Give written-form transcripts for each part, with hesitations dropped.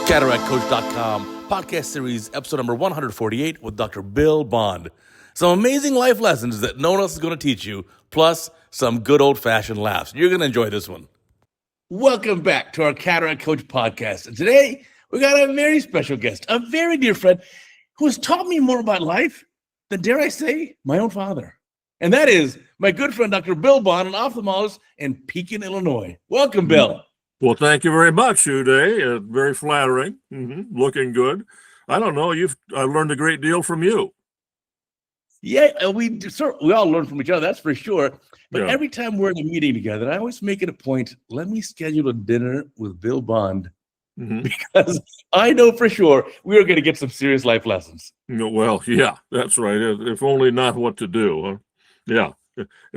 CataractCoach.com, podcast series, episode number 148 with Dr. Bill Bond. Some amazing life lessons that no one else is going to teach you, plus some good old-fashioned laughs. You're going to enjoy this one. Welcome back to our Cataract Coach podcast. And today, we got a very special guest, a very dear friend who has taught me more about life than, dare I say, my own father. And that is my good friend, Dr. Bill Bond, an ophthalmologist in Pekin, Illinois. Welcome, Bill. Well, thank you very much, Uday. Very flattering. Looking good. I don't know. I learned a great deal from you. Yeah, we all learn from each other, that's for sure. But every time we're in a meeting together, I always make it a point, let me schedule a dinner with Bill Bond, because I know for sure we are going to get some serious life lessons. Well, yeah, that's right. If only not what to do. Huh? Yeah,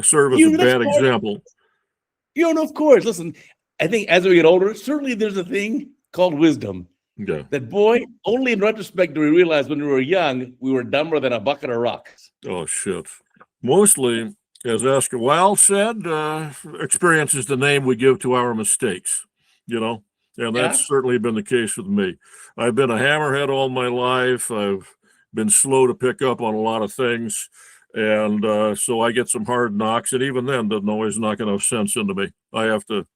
serve as a bad example. Of course. Listen, I think as we get older, certainly there's a thing called wisdom. Yeah. That, boy, only in retrospect do we realize when we were young, we were dumber than a bucket of rocks. Oh, shit. Mostly, as Oscar Wilde said, experience is the name we give to our mistakes, and that's certainly been the case with me. I've been a hammerhead all my life. I've been slow to pick up on a lot of things. And so I get some hard knocks. And even then, doesn't always knock enough sense into me. I have to,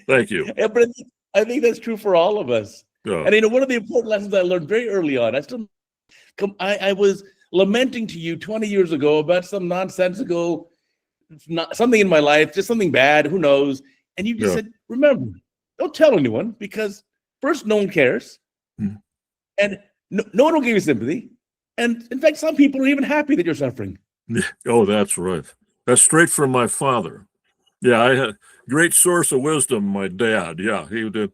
thank you. Yeah, but I think that's true for all of us. Yeah. And one of the important lessons I learned very early on, I was lamenting to you 20 years ago about some nonsensical, something in my life, just something bad, who knows? And you just said, remember, don't tell anyone, because first, no one cares. And no one will give you sympathy. And in fact, some people are even happy that you're suffering. Oh, that's right. That's straight from my father. Yeah, I had a great source of wisdom, my dad. Yeah, he did.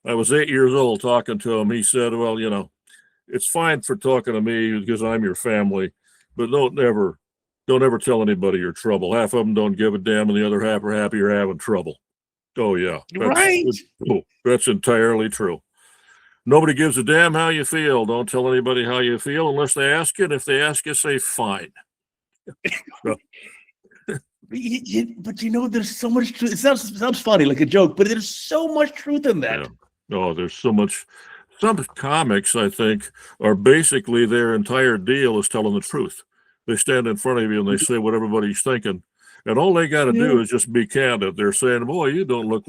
I was 8 years old talking to him. He said, well, it's fine for talking to me because I'm your family, but don't ever tell anybody your trouble. Half of them don't give a damn, and the other half are happy you're having trouble. Oh, yeah. That's entirely true. Nobody gives a damn how you feel. Don't tell anybody how you feel unless they ask you. And if they ask you, say fine. But there's so much truth. It sounds funny, like a joke, but there's so much truth in that. Yeah. Oh, there's so much. Some comics, I think, are basically their entire deal is telling the truth. They stand in front of you and they say what everybody's thinking. And all they got to do is just be candid. They're saying, boy, you don't look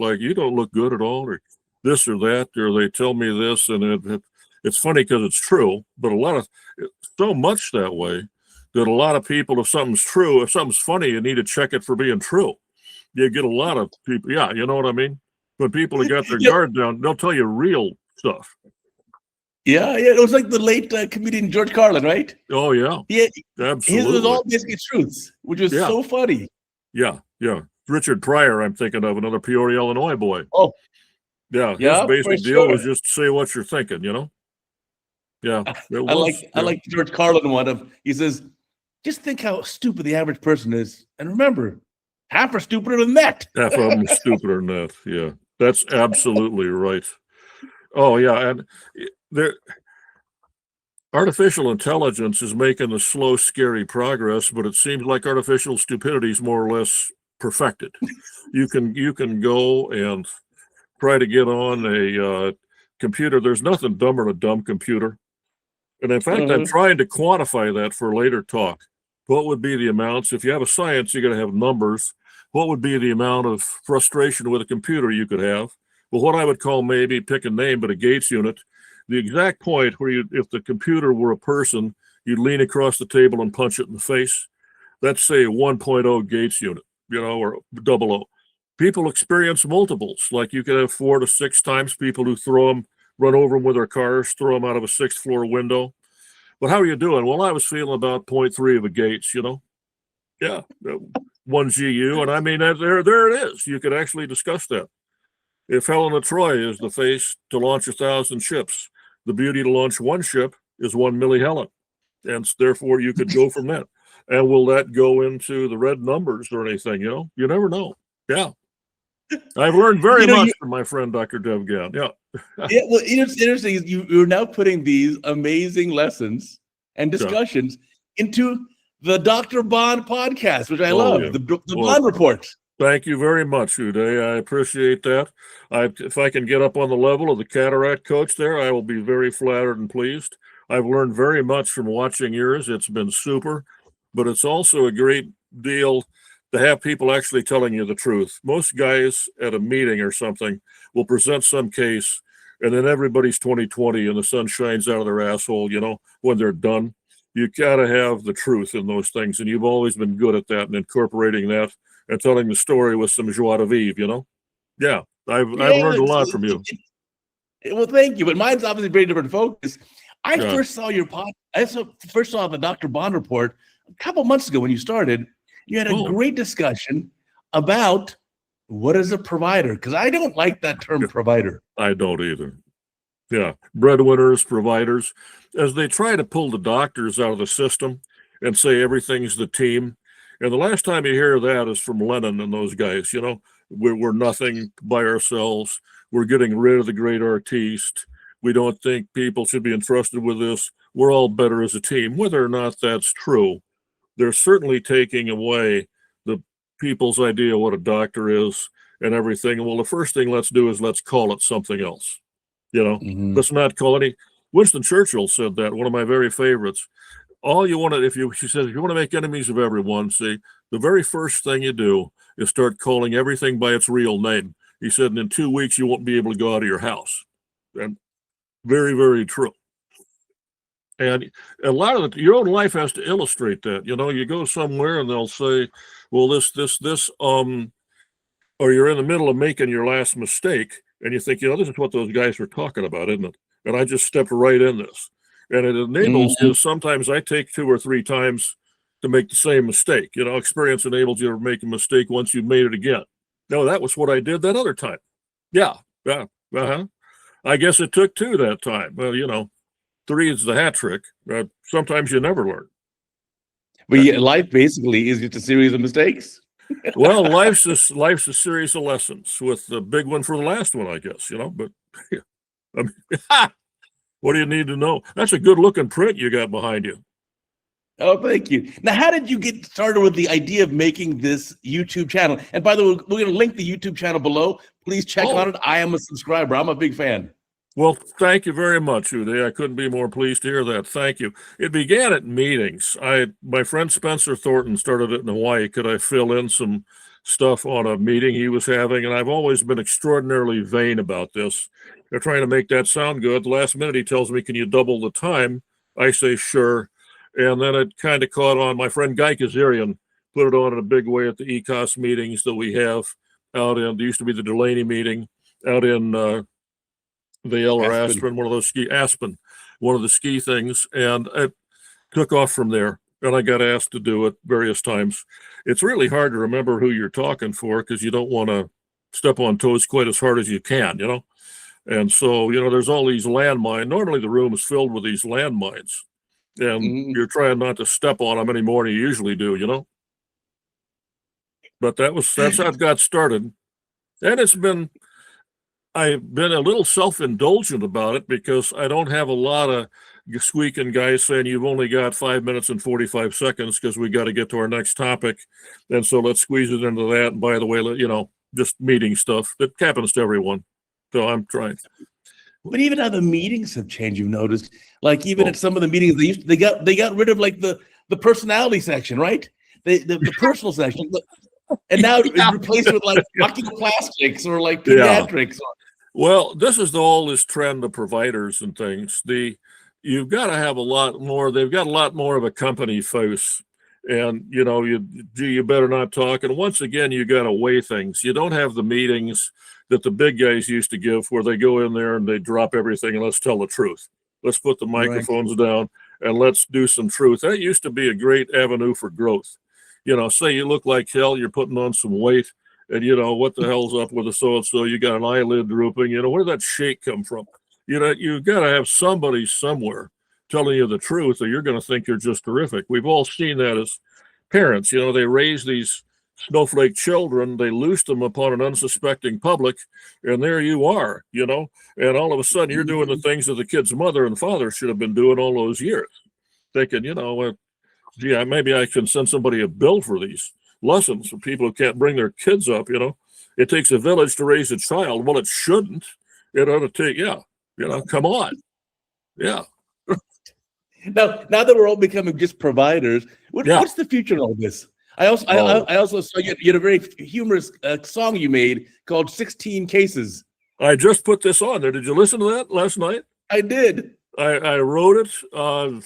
good at all, or this or that, or they tell me this. And it's funny because it's true, but so much that way that a lot of people, if something's true, if something's funny, you need to check it for being true. You get a lot of people. Yeah. You know what I mean? When people have got their guard down, they'll tell you real stuff. Yeah. It was like the late comedian George Carlin, right? Oh, yeah. Yeah. Absolutely. His was all basically truths, which was so funny. Yeah. Yeah. Richard Pryor, I'm thinking of, another Peoria, Illinois boy. Oh. Yeah. His basic deal was just say what you're thinking, Yeah. I like George Carlin one. He says, just think how stupid the average person is. And remember, half are stupider than that. Half of them are stupider than that. Yeah. That's absolutely right. Oh, yeah. And artificial intelligence is making the slow, scary progress, but it seems like artificial stupidity is more or less perfected. You can go and try to get on a computer. There's nothing dumber than a dumb computer. And in fact, I'm trying to quantify that for later talk. What would be the amounts? If you have a science, you're going to have numbers. What would be the amount of frustration with a computer you could have? Well, what I would call, maybe pick a name, but a Gates unit, the exact point where if the computer were a person, you'd lean across the table and punch it in the face. That's, say, a 1.0 Gates unit, or 00. People experience multiples, like you could have 4 to 6 times people who run over them with their cars, throw them out of a 6th floor window. But how are you doing? Well, I was feeling about 0.3 of a Gates, Yeah, 1 GU. And I mean, there it is. You could actually discuss that. If Helen of Troy is the face to launch 1,000 ships, the beauty to launch 1 ship is 1 millihelen. And therefore, you could go from that. And will that go into the red numbers or anything? You never know. Yeah. I've learned very much from my friend, Dr. Devgan. Yeah. Yeah. Well, it's interesting. You're now putting these amazing lessons and discussions into the Dr. Bond podcast, which I love, the Bond Report. Thank you very much, Uday. I appreciate that. If I can get up on the level of the cataract coach there, I will be very flattered and pleased. I've learned very much from watching yours. It's been super, but it's also a great deal to have people actually telling you the truth. Most guys at a meeting or something will present some case, and then everybody's 20/20 and the sun shines out of their asshole, when they're done. You got to have the truth in those things, and you've always been good at that and incorporating that and telling the story with some joie de vivre. Yeah, I've learned a lot from you. Well, thank you, but mine's obviously very different focus. I Yeah. first saw your first saw the Dr. Bond report a couple months ago when you started. You had a great discussion about what is a provider, because I don't like that term provider. I don't either. Yeah, breadwinners, providers, as they try to pull the doctors out of the system and say everything's the team. And the last time you hear that is from Lenin and those guys. We're nothing by ourselves. We're getting rid of the great artiste. We don't think people should be entrusted with this. We're all better as a team. Whether or not that's true, they're certainly taking away the people's idea of what a doctor is and everything. Well, the first thing let's do is let's call it something else. Let's not call any. Winston Churchill said that, one of my very favorites. All you want to, she says, if you want to make enemies of everyone, see, the very first thing you do is start calling everything by its real name. He said, and in 2 weeks, you won't be able to go out of your house. And very, very true. And a lot of your own life has to illustrate that. You go somewhere and they'll say, well, this, or you're in the middle of making your last mistake. And you think, this is what those guys were talking about, isn't it? And I just stepped right in this. And it enables you. Sometimes I take 2 or 3 times to make the same mistake. Experience enables you to make a mistake once you've made it again. No, that was what I did that other time. Yeah. I guess it took 2 that time. Well, 3 is the hat trick. Sometimes you never learn. But life basically is just a series of mistakes. Well, life's a series of lessons, with the big one for the last one, I guess. But I mean, what do you need to know? That's a good looking print you got behind you. Oh, thank you. Now, how did you get started with the idea of making this YouTube channel? And by the way, we're going to link the YouTube channel below. Please check on it. I am a subscriber. I'm a big fan. Well, thank you very much, Uday. I couldn't be more pleased to hear that. Thank you. It began at meetings. My friend Spencer Thornton started it in Hawaii. Could I fill in some stuff on a meeting he was having? And I've always been extraordinarily vain about this. They're trying to make that sound good. The last minute he tells me, can you double the time? I say, sure. And then it kind of caught on. My friend Guy Kazarian put it on in a big way at the ECOS meetings that we have out in, there used to be the Delaney meeting out in Vail or Aspen, one of those Aspen, one of the ski things. And it took off from there. And I got asked to do it various times. It's really hard to remember who you're talking for because you don't want to step on toes quite as hard as you can, And so, there's all these landmines. Normally the room is filled with these landmines. And you're trying not to step on them any more than you usually do, But that's how it got started. And I've been a little self-indulgent about it because I don't have a lot of squeaking guys saying you've only got 5 minutes and 45 seconds because we got to get to our next topic. And so let's squeeze it into that. And by the way, just meeting stuff that happens to everyone. So I'm trying. But even how the meetings have changed, you've noticed. Like even at some of the meetings, they got rid of like the personality section, right? The personal section, and now it's replaced with like oculoplastics or like pediatrics. Well, this is all this trend of providers and things. You've got to have a lot more. They've got a lot more of a company face, and you better not talk. And once again, you got to weigh things. You don't have the meetings that the big guys used to give where they go in there and they drop everything and let's tell the truth. Let's put the microphones down and let's do some truth. That used to be a great avenue for growth. Say you look like hell, you're putting on some weight and what the hell's up with the so-and-so, you got an eyelid drooping, where did that shake come from? You've got to have somebody somewhere telling you the truth or you're going to think you're just terrific. We've all seen that as parents. They raise these snowflake children, they loosed them upon an unsuspecting public, and there you are, and all of a sudden you're doing the things that the kid's mother and father should have been doing all those years, thinking, gee, maybe I can send somebody a bill for these. lessons for people who can't bring their kids up. It takes a village to raise a child. Well, it shouldn't. It ought to take, come on. Yeah. Now that we're all becoming just providers, what's the future of all this? I also saw you had a very humorous song you made called 16 Cases. I just put this on there. Did you listen to that last night? I did. I wrote it.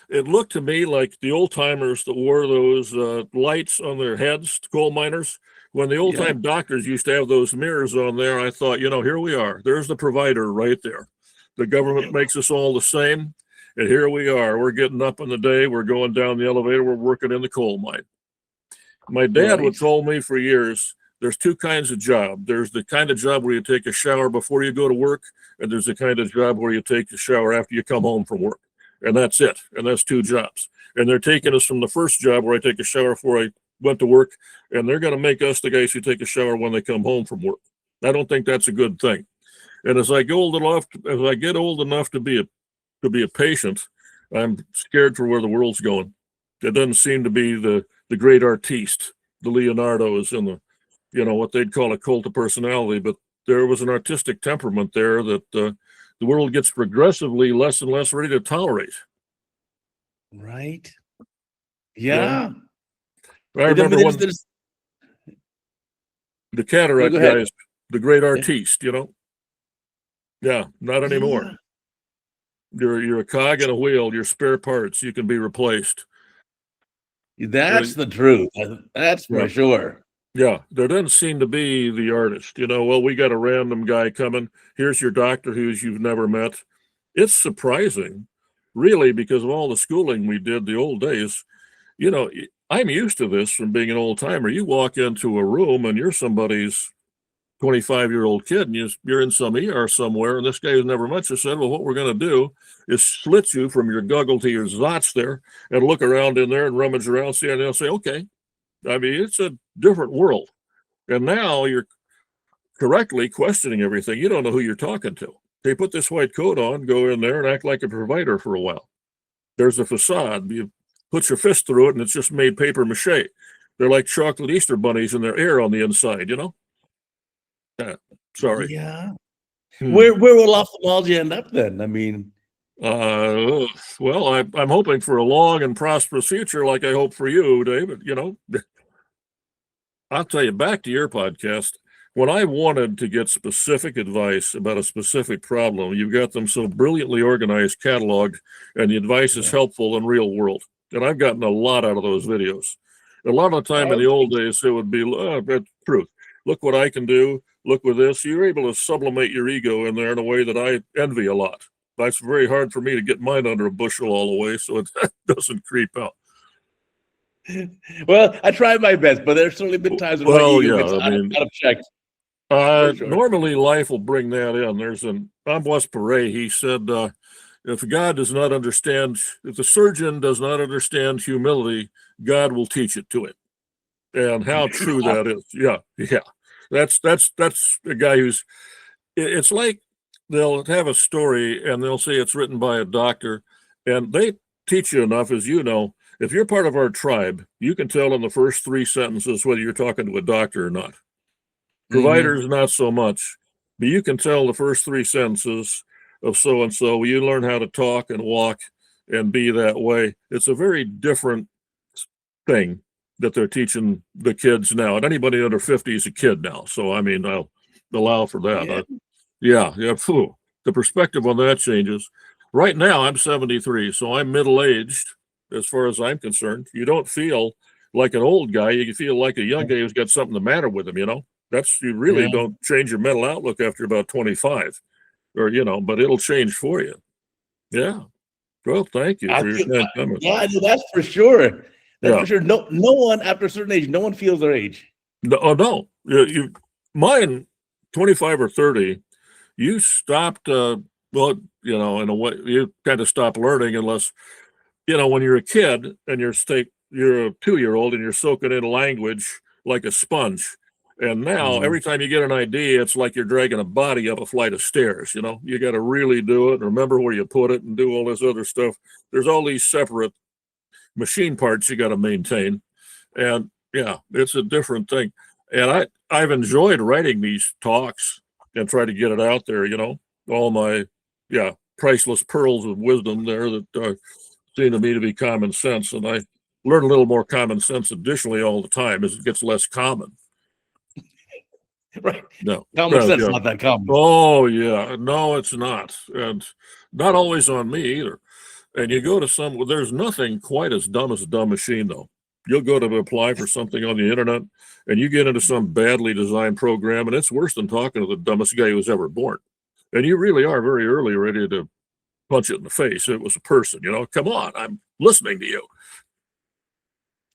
It looked to me like the old timers that wore those lights on their heads, coal miners. When the old time doctors used to have those mirrors on there, I thought, here we are. There's the provider right there. The government makes us all the same. And here we are. We're getting up in the day. We're going down the elevator. We're working in the coal mine. My dad would told me for years, there's two kinds of job. There's the kind of job where you take a shower before you go to work, and there's the kind of job where you take a shower after you come home from work. And that's it. And that's two jobs. And they're taking us from the first job where I take a shower before I went to work, and they're going to make us the guys who take a shower when they come home from work. I don't think that's a good thing. And as I get old enough to be a patient, I'm scared for where the world's going. It doesn't seem to be the great artiste, the Leonardos and the, what they'd call a cult of personality, but there was an artistic temperament there that the world gets progressively less and less ready to tolerate. Right. Yeah. I remember when the cataract guys, the great artiste, Yeah, not anymore. You're a cog in a wheel, your spare parts, you can be replaced. That's the truth. That's for sure. Yeah, there doesn't seem to be the artist. Well, we got a random guy coming. Here's your doctor you've never met. It's surprising, really, because of all the schooling we did the old days. I'm used to this from being an old timer. You walk into a room and you're somebody's 25-year-old kid, and you're in some ER somewhere, and this guy who's never met you said, well, what we're going to do is split you from your guggle to your zots there and look around in there and rummage around, see, and they'll say, okay. I mean, it's a different world. And now you're correctly questioning everything. You don't know who you're talking to. They put this white coat on, go in there and act like a provider for a while. There's a facade. You put your fist through it and it's just made paper mache. They're like chocolate Easter bunnies and they're air on the inside, Sorry. Yeah. Where will ophthalmology end up then? I mean, well, I'm hoping for a long and prosperous future, like I hope for you, David. I'll tell you, back to your podcast, when I wanted to get specific advice about a specific problem, you've got them so brilliantly organized, cataloged, and the advice is helpful in real world. And I've gotten a lot out of those videos. A lot of the time in the old days, it would be, truth. Look what I can do. Look with this. You're able to sublimate your ego in there in a way that I envy a lot. That's very hard for me to get mine under a bushel all the way, so it doesn't creep out. Well, I tried my best, but there's certainly been times when my ego gets out of check. Normally, life will bring that in. There's an Ambroise Paré. He said, if the surgeon does not understand humility, God will teach it to him. And how true that is. Yeah. That's a guy it's like they'll have a story and they'll say it's written by a doctor, and they teach you enough, as you know. If you're part of our tribe, you can tell in the first 3 sentences whether you're talking to a doctor or not. Providers, not so much, but you can tell the first 3 sentences of so-and-so. You learn how to talk and walk and be that way. It's a very different thing that they're teaching the kids now. And anybody under 50 is a kid now. So, I mean, I'll allow for that. Yeah. The perspective on that changes. Right now, I'm 73, so I'm middle-aged as far as I'm concerned. You don't feel like an old guy. You feel like a young guy who's got something the matter with him, You really don't change your mental outlook after about 25 or, but it'll change for you. Yeah. Well, thank you for your comment. Yeah, that's for sure. That's for sure. No one after a certain age, no one feels their age. No. Mine, 25 or 30, you stopped, in a way, you kind of stop learning unless, when you're a kid and you're a 2-year-old and you're soaking in language like a sponge. And now every time you get an idea, it's like you're dragging a body up a flight of stairs. You got to really do it and remember where you put it and do all this other stuff. There's all these separate machine parts you got to maintain. And Yeah, it's a different thing. And I've enjoyed writing these talks and try to get it out there, all my, yeah, priceless pearls of wisdom there that seem to me to be common sense. And I learn a little more common sense additionally all the time as it gets less common. Right. No. Common sense, Yeah. not that common. Oh, yeah. No, it's not. And not always on me either. And you go to there's nothing quite as dumb as a dumb machine, though. You'll go to apply for something on the internet and you get into some badly designed program, and it's worse than talking to the dumbest guy who was ever born. And you really are very early ready to punch it in the face. It was a person, come on, I'm listening to you.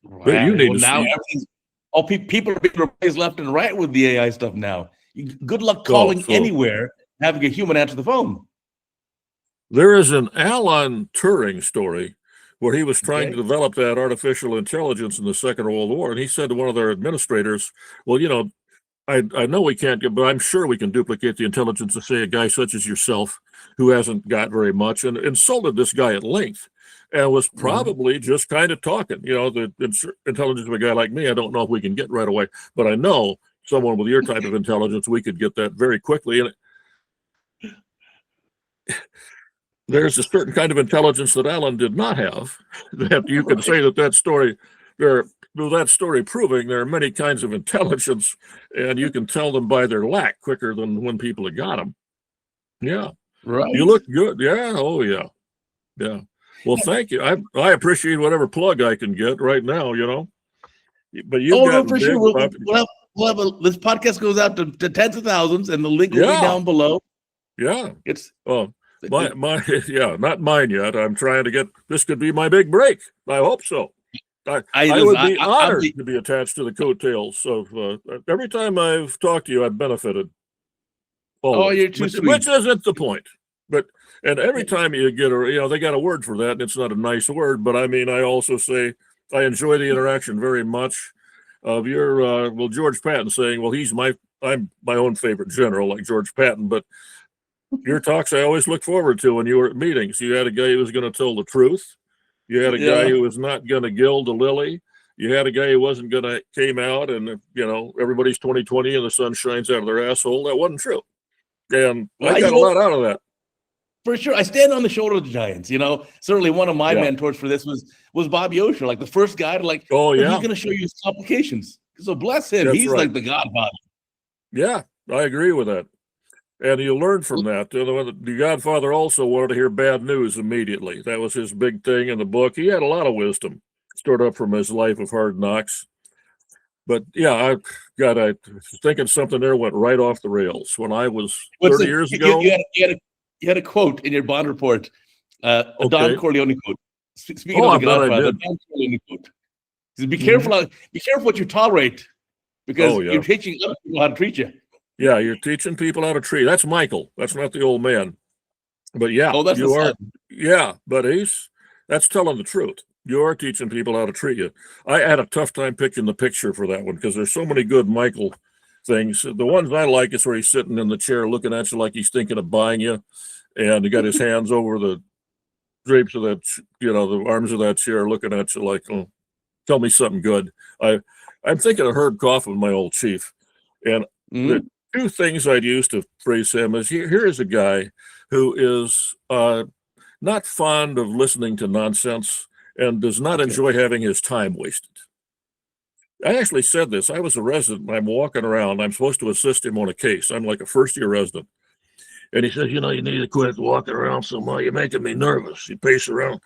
But you need Well, to now see. people are being replaced left and right with the AI stuff now. Good luck calling anywhere, having a human answer the phone. There is an Alan Turing story where he was trying to develop that artificial intelligence in the Second World War. And he said to one of their administrators, well, I know we can't get, but I'm sure we can duplicate the intelligence of, say, a guy such as yourself who hasn't got very much, and insulted this guy at length and was probably just kind of talking. The intelligence of a guy like me, I don't know if we can get right away, but I know someone with your type of intelligence, we could get that very quickly. And there's a certain kind of intelligence that Alan did not have that you can say that story there. That story proving there are many kinds of intelligence, and you can tell them by their lack quicker than when people have got them. Yeah. Right. You look good. Yeah. Oh, yeah. Yeah. Well, thank you. I appreciate whatever plug I can get right now, But you've got for sure. This podcast goes out to tens of thousands, and the link will be down below. Yeah. Not mine yet. I'm trying to get, this could be my big break. I hope so. I would be honored to be attached to the coattails. So every time I've talked to you, I've benefited. Always, you're too sweet. Which isn't the point. And every time you get they got a word for that, and it's not a nice word, but I mean, I also say I enjoy the interaction very much of your, George Patton saying, well, I'm my own favorite general, like George Patton, but your talks I always look forward to when you were at meetings. You had a guy who was going to tell the truth. You had a guy who was not going to gild a lily. You had a guy who wasn't going to came out and, everybody's 20/20 and the sun shines out of their asshole. That wasn't true. And I got a lot out of that. For sure. I stand on the shoulder of the giants, Certainly one of my mentors for this was Bob Yosher, like the first guy to he's going to show you his complications. So bless him. He's like the godfather. Yeah, I agree with that. And you learn from that. The Godfather also wanted to hear bad news immediately. That was his big thing in the book. He had a lot of wisdom stored up from his life of hard knocks. But I was thinking something there went right off the rails. When I was 30 years ago. You had a quote in your bond report, a Don Corleone quote. Speaking of the Godfather, Don Corleone quote. He said, be careful what you tolerate, because you're teaching other people how to treat you. Yeah, you're teaching people how to treat. That's Michael. That's not the old man. But that's you are. Yeah, but that's telling the truth. You are teaching people how to treat you. I had a tough time picking the picture for that one because there's so many good Michael things. The ones I like is where he's sitting in the chair looking at you like he's thinking of buying you, and he got his hands over the drapes of that, the arms of that chair, looking at you like, oh, tell me something good. I'm thinking of Herb Kaufman, my old chief, and the two things I'd use to praise him is here is a guy who is not fond of listening to nonsense and does not enjoy having his time wasted. I actually said this. I was a resident. I'm walking around. I'm supposed to assist him on a case. I'm like a first-year resident. And he says, you need to quit walking around so much. You're making me nervous. You pace around.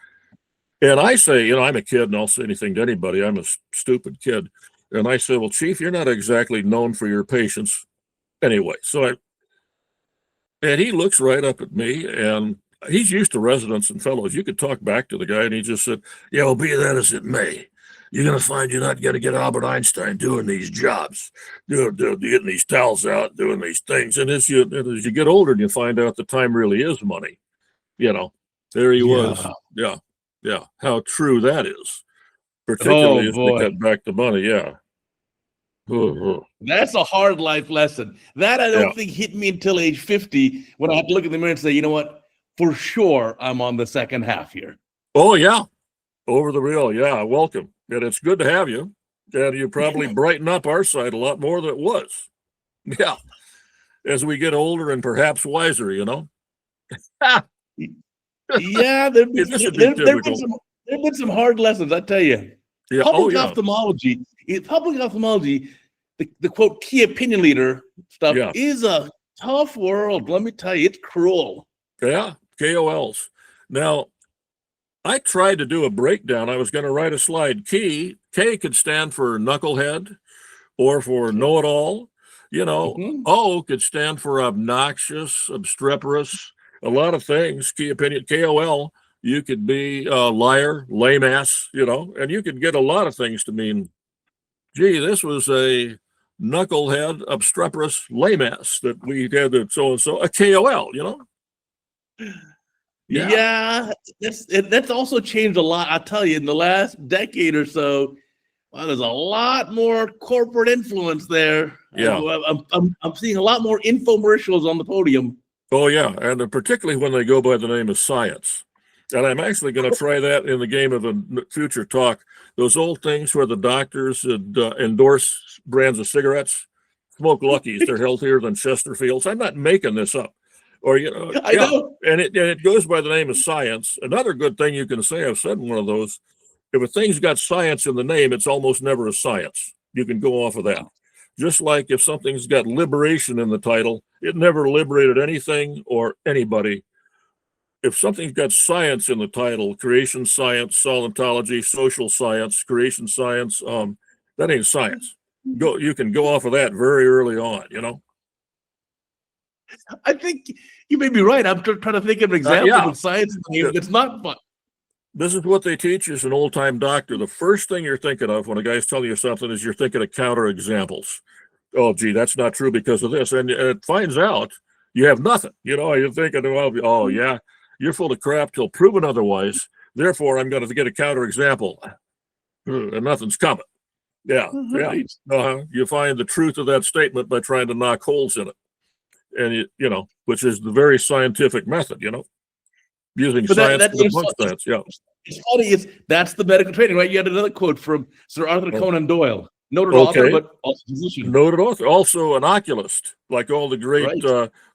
And I say, I'm a kid and I'll say anything to anybody. I'm a stupid kid. And I said, well, Chief, you're not exactly known for your patience anyway. And he looks right up at me, and he's used to residents and fellows. You could talk back to the guy, and he just said, yeah, well, be that as it may, you're going to find you're not going to get Albert Einstein doing these jobs, getting these towels out, doing these things. And as you get older and you find out the time really is money, there he was. Yeah. How true that is, particularly as we cut back the money. Yeah. That's a hard life lesson. That I don't think hit me until age 50 when I had to look in the mirror and say, you know what? For sure, I'm on the second half here. Oh, yeah. Over the rail. Yeah. Welcome. And it's good to have you. And you probably brighten up our side a lot more than it was. Yeah. As we get older and perhaps wiser, you know. Yeah, This would be typical. there've been some hard lessons, I tell you. Yeah. Oh, Public yeah. ophthalmology, the quote key opinion leader stuff Yeah. is a tough world. Let me tell you, it's cruel. Yeah. KOLs. Now, I tried to do a breakdown. I was going to write a slide. K could stand for knucklehead or for know-it-all. You know, O could stand for obnoxious, obstreperous, a lot of things. Key opinion, KOL, you could be a liar, lame ass, you know, and you could get a lot of things to mean, gee, this was a knucklehead, obstreperous, lame ass that we had so-and-so, a KOL, you know? Yeah, that's also changed a lot. I tell you, in the last decade or so, well, there's a lot more corporate influence there. Yeah. I'm seeing a lot more infomercials on the podium. Oh, yeah, and particularly when they go by the name of science. And I'm actually going to try that in the game of a future talk. Those old things where the doctors endorse brands of cigarettes, smoke Luckies, they're healthier than Chesterfields. I'm not making this up. Or, you know, I know. And it goes by the name of science. Another good thing you can say, I've said in one of those, if a thing's got science in the name, it's almost never a science. You can go off of that. Just like if something's got liberation in the title, it never liberated anything or anybody. If something's got science in the title, creation science, solentology, social science, creation science, that ain't science. You can go off of that very early on, you know? I think you may be right. I'm trying to think of an example of science that's not fun. This is what they teach you as an old-time doctor. The first thing you're thinking of when a guy's telling you something is you're thinking of counter examples. Oh, gee, that's not true because of this. And it finds out you have nothing. You know, you're thinking, oh, yeah, you're full of crap till proven otherwise. Therefore, I'm going to get a counter example. And nothing's coming. Yeah, yeah. You find the truth of that statement by trying to knock holes in it. And, you know, which is the very scientific method, you know, using science to debunk science. Yeah. It's funny. That's the medical training, right? You had another quote from Sir Arthur Conan Doyle. Noted author, but also physician. Noted author, also an oculist, like all the great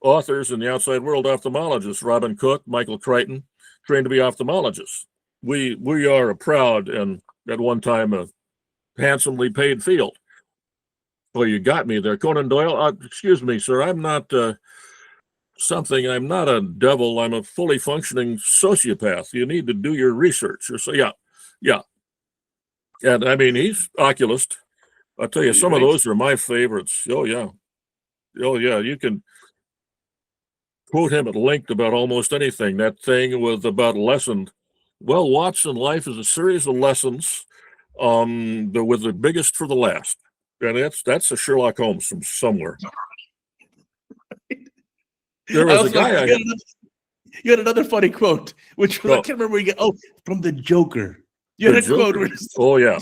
authors in the outside world, ophthalmologists, Robin Cook, Michael Crichton, trained to be ophthalmologists. We are a proud and at one time a handsomely paid field. Well, you got me there. Conan Doyle, excuse me, sir, I'm not I'm not a devil. I'm a fully functioning sociopath. You need to do your research. Or so, yeah. And I mean, he's oculist. I'll tell you, some of those are my favorites. Oh, yeah. You can quote him at length about almost anything. That thing with about lesson. Well, Watson, life is a series of lessons, with the biggest for the last. And that's a Sherlock Holmes from somewhere. There was a guy. You had another funny quote, which was, I can't remember where you get. Oh, from the Joker. You had a quote. Oh, yeah.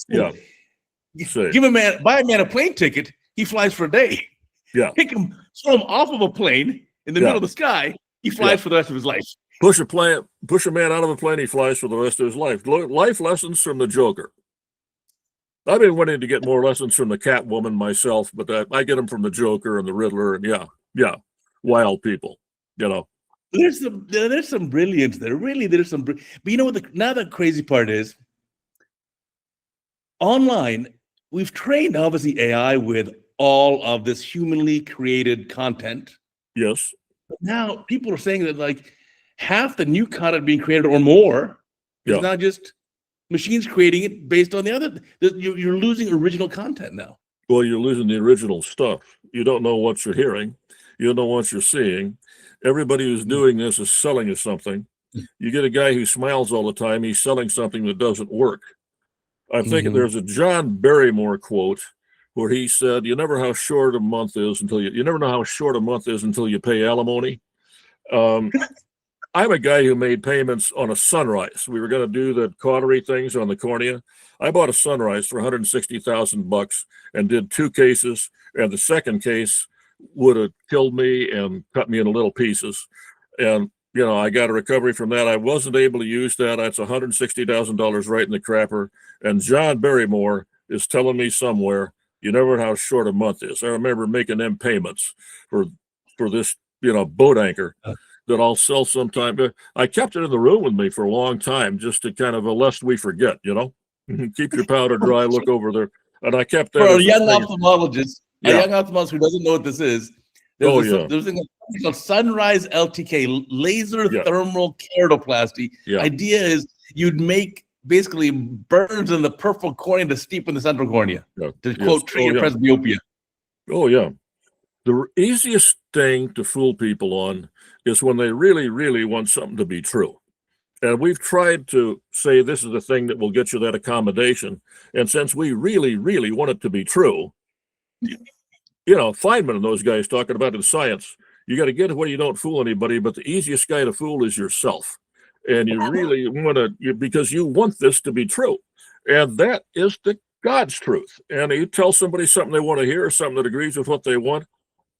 Yeah. Buy a man a plane ticket. He flies for a day. Yeah. Throw him off of a plane in the middle of the sky. He flies for the rest of his life. Push a man out of a plane. He flies for the rest of his life. Life lessons from the Joker. I've been wanting to get more lessons from the Catwoman myself, but I get them from the Joker and the Riddler, and yeah, wild people, you know. There's some brilliance there. Really, there's some. But you know what? Now the crazy part is, online, we've trained obviously AI with all of this humanly created content. Yes. But now people are saying that like half the new content being created or more is not just machines creating it based on the other. You're losing original content now. Well, you're losing the original stuff. You don't know what you're hearing. You don't know what you're seeing. Everybody who's doing this is selling you something. You get a guy who smiles all the time. He's selling something that doesn't work. I'm thinking there's a John Barrymore quote where he said, you never know how short a month is until you pay alimony. I'm a guy who made payments on a sunrise. We were going to do the cautery things on the cornea. I bought a sunrise for $160,000 and did 2 cases. And the second case would have killed me and cut me into little pieces. And, you know, I got a recovery from that. I wasn't able to use that. That's $160,000 right in the crapper. And John Barrymore is telling me somewhere, you never know how short a month is. I remember making them payments for this, boat anchor that I'll sell sometime. But I kept it in the room with me for a long time, just to kind of, lest we forget, keep your powder dry, look over there. And I kept that For a as young thing. ophthalmologist, Yeah. who doesn't know what this is, Oh, there's yeah. a thing called Sunrise LTK, laser Yeah. thermal keratoplasty. Yeah. Idea is you'd make basically burns in the peripheral cornea to steepen the central cornea, Yeah. to quote, treat your yeah. presbyopia. Oh, yeah. The easiest thing to fool people on is when they really, really want something to be true. And we've tried to say this is the thing that will get you that accommodation. And since we really, really want it to be true, Feynman and those guys talking about in science, you got to get it where you don't fool anybody, but the easiest guy to fool is yourself. And you really want to, because you want this to be true. And that is the God's truth. And you tell somebody something they want to hear, something that agrees with what they want.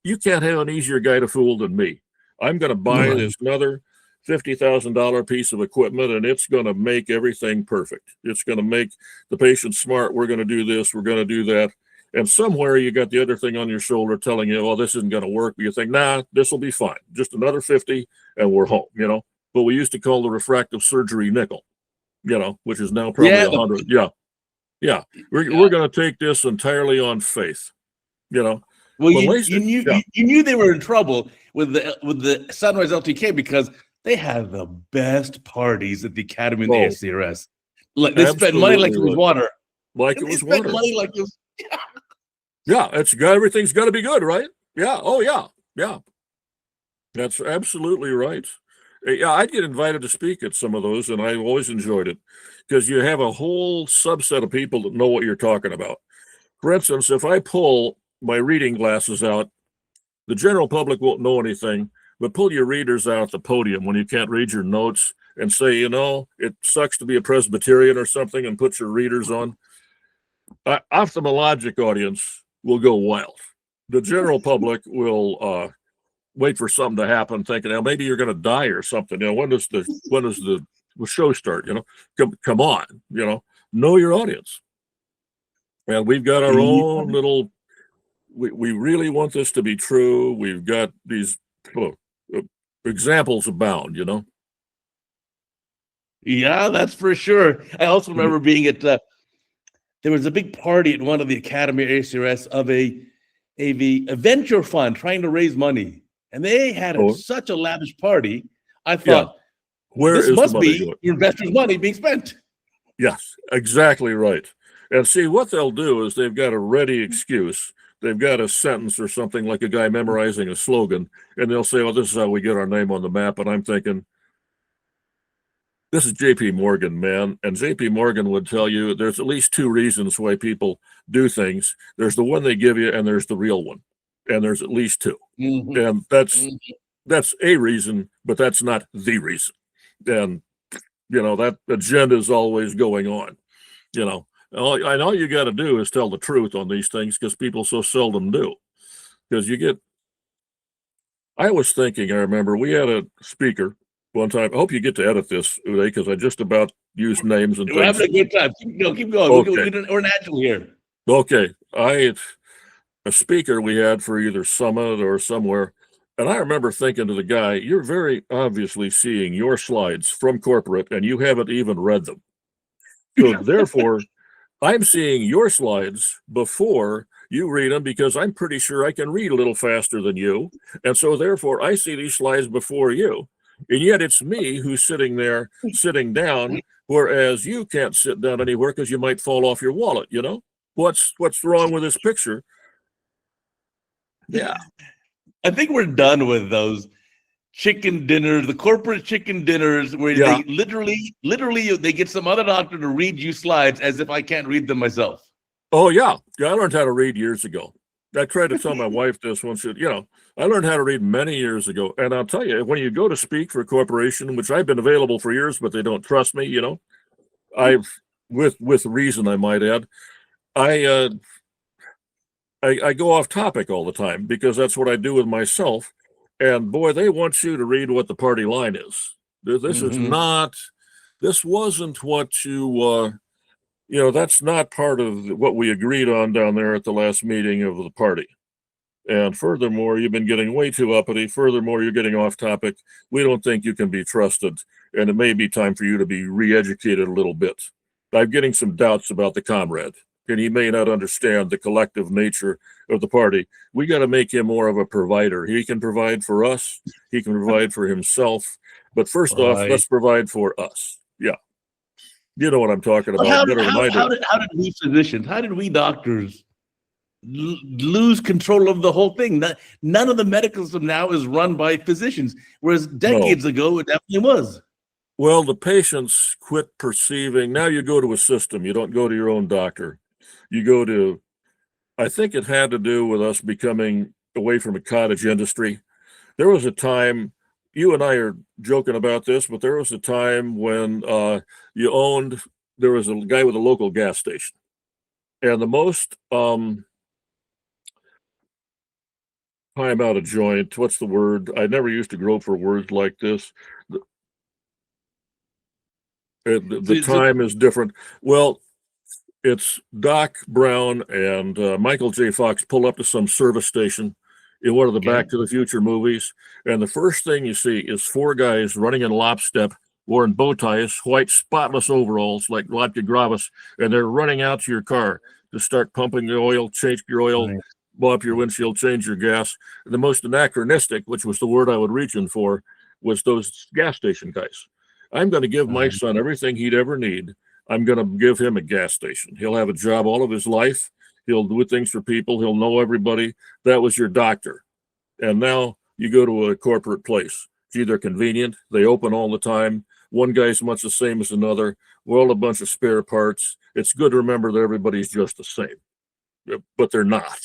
You can't have an easier guy to fool than me. I'm going to buy this another $50,000 piece of equipment, and it's going to make everything perfect. It's going to make the patient smart. We're going to do this. We're going to do that. And somewhere you got the other thing on your shoulder telling you, well, this isn't going to work. But you think, nah, this will be fine. Just another 50 and we're home, But we used to call the refractive surgery nickel, which is now probably 100. Yeah. We're going to take this entirely on faith, Well, you knew they were in trouble with the Sunrise LTK because they had the best parties at the Academy and the ACRS. Like they spent money like it was water. Money like it was. Yeah, everything's got to be good, right? Yeah. Oh, yeah. That's absolutely right. Yeah, I'd get invited to speak at some of those, and I always enjoyed it because you have a whole subset of people that know what you're talking about. For instance, if I pull my reading glasses out, the general public won't know anything, but pull your readers out at the podium when you can't read your notes and say, it sucks to be a Presbyterian or something, and put your readers on. Ophthalmologic audience will go wild. The general public will wait for something to happen, thinking, maybe you're going to die or something. When does the show start? Come on, know your audience. And we've got our own little. We really want this to be true. We've got these examples abound. Yeah, that's for sure. I also remember being at. There was a big party at one of the Academy ACRS of a venture fund trying to raise money, and they had such a lavish party. I thought, this must be your investors' money being spent. Yes, exactly right. And see, what they'll do is they've got a ready excuse. They've got a sentence or something like a guy memorizing a slogan, and they'll say, this is how we get our name on the map. And I'm thinking, this is JP Morgan, man. And JP Morgan would tell you there's at least two reasons why people do things. There's the one they give you, and there's the real one. And there's at least two. And that's a reason, but that's not the reason. And, that agenda is always going on, And all you got to do is tell the truth on these things because people so seldom do. Because I was thinking, I remember we had a speaker one time. I hope you get to edit this, Uday, because I just about used names and We're things. having a good time. Keep going. Okay. We're natural here. Okay. A speaker we had for either Summit or somewhere. And I remember thinking to the guy, you're very obviously seeing your slides from corporate and you haven't even read them. So therefore, I'm seeing your slides before you read them because I'm pretty sure I can read a little faster than you. And so therefore, I see these slides before you. And yet it's me who's sitting there, sitting down, whereas you can't sit down anywhere because you might fall off your wallet, What's wrong with this picture? Yeah. I think we're done with those chicken dinners, the corporate chicken dinners where they literally they get some other doctor to read you slides as if I can't read them myself. Oh, yeah. I learned how to read years ago. I tried to tell my wife this once, I learned how to read many years ago. And I'll tell you, when you go to speak for a corporation, which I've been available for years, but they don't trust me, I've, with reason, I might add, I go off topic all the time because that's what I do with myself. And boy, they want you to read what the party line is. This is not, this wasn't what you, that's not part of what we agreed on down there at the last meeting of the party. And furthermore, you've been getting way too uppity. Furthermore, you're getting off topic. We don't think you can be trusted, and it may be time for you to be re-educated a little bit. I'm getting some doubts about the comrade, and he may not understand the collective nature of the party. We got to make him more of a provider. He can provide for us. He can provide for himself. But first off, let's provide for us. Yeah. You know what I'm talking about How, better than I do. how did we physicians, how did we doctors lose control of the whole thing? None of the medical system now is run by physicians, whereas decades ago it definitely was. Well, the patients quit perceiving. Now you go to a system. You don't go to your own doctor. You go to, I think it had to do with us becoming away from a cottage industry. There was a time, you and I are joking about this, but there was a time when there was a guy with a local gas station. And the most time out of joint, what's the word? I never used to grope for words like this. The time is different. Well, it's Doc Brown and Michael J. Fox pull up to some service station in one of the Back to the Future movies. And the first thing you see is four guys running in lockstep, wearing bow ties, white spotless overalls like Vodka Gravis, and they're running out to your car to start pumping the oil, change your oil, blow up your windshield, change your gas. And the most anachronistic, which was the word I would reach in for, was those gas station guys. I'm going to give my son everything he'd ever need. I'm going to give him a gas station. He'll have a job all of his life. He'll do things for people. He'll know everybody. That was your doctor. And now you go to a corporate place. Gee, they're convenient. They open all the time. One guy's much the same as another. We're all a bunch of spare parts. It's good to remember that everybody's just the same, but they're not.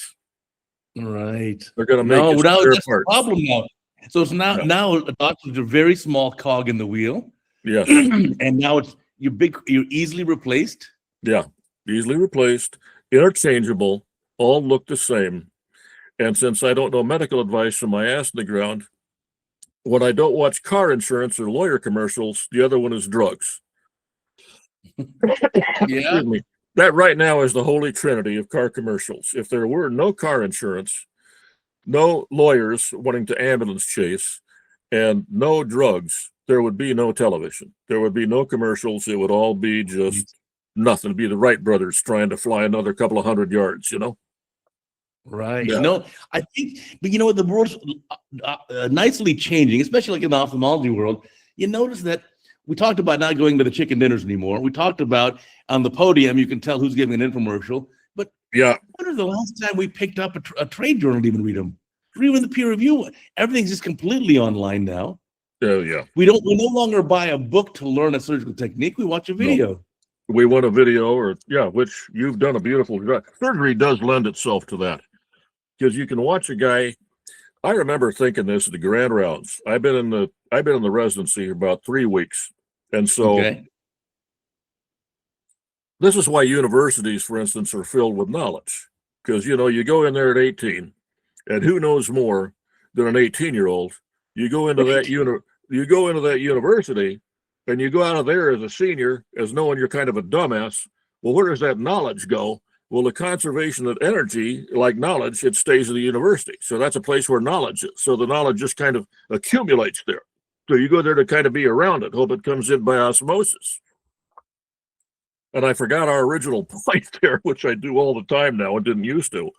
Right. They're going to make it spare that's parts. The problem now. So it's now a doctor's a very small cog in the wheel. Yes. And now you're easily replaced. Yeah, easily replaced, interchangeable, all look the same. And since I don't know medical advice from my ass in the ground, when I don't watch car insurance or lawyer commercials, the other one is drugs. Yeah. That right now is the holy trinity of car commercials. If there were no car insurance, no lawyers wanting to ambulance chase, and no drugs, there would be no television. There would be no commercials. It would all be just nothing. It'd be the Wright brothers trying to fly another couple of 100 yards, Right. Yeah. No, I think, but the world's nicely changing, especially like in the ophthalmology world. You notice that we talked about not going to the chicken dinners anymore. We talked about on the podium, you can tell who's giving an infomercial. But when was the last time we picked up a trade journal to even read them? Or even the peer review? Everything's just completely online now. Yeah. We no longer buy a book to learn a surgical technique. We watch a video. No. We want a video which you've done a beautiful job. Surgery does lend itself to that because you can watch a guy. I remember thinking this at the grand rounds. I've been in the residency about 3 weeks. And so this is why universities, for instance, are filled with knowledge because, you go in there at 18 and who knows more than an 18-year-old. You go into that university and you go out of there as a senior as knowing you're kind of a dumbass. Well, where does that knowledge go? Well, the conservation of energy, like knowledge, it stays at the university. So that's a place where knowledge is. So the knowledge just kind of accumulates there. So you go there to kind of be around it, hope it comes in by osmosis. And I forgot our original point there, which I do all the time now and didn't used to.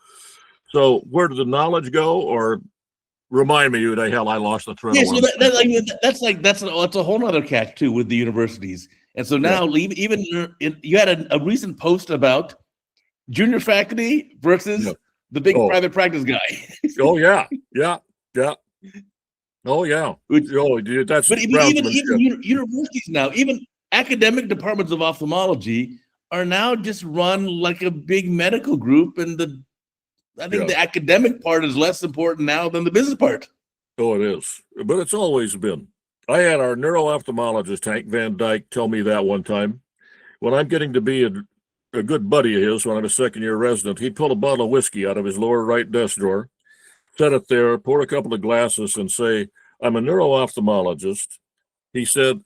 So where did the knowledge go? Or remind me, Uday, hell, I lost the thread. Yeah, so that's a whole other catch too with the universities. And so now even you had a recent post about junior faculty versus the big private practice guy. Oh yeah. Oh yeah. That's but even universities now, even academic departments of ophthalmology are now just run like a big medical group, and I think the academic part is less important now than the business part. Oh, it is. But it's always been. I had our neuro-ophthalmologist, Hank Van Dyke, tell me that one time. When I'm getting to be a good buddy of his, when I'm a second-year resident, he'd pull a bottle of whiskey out of his lower right desk drawer, set it there, pour a couple of glasses, and say, I'm a neuro-ophthalmologist. He said,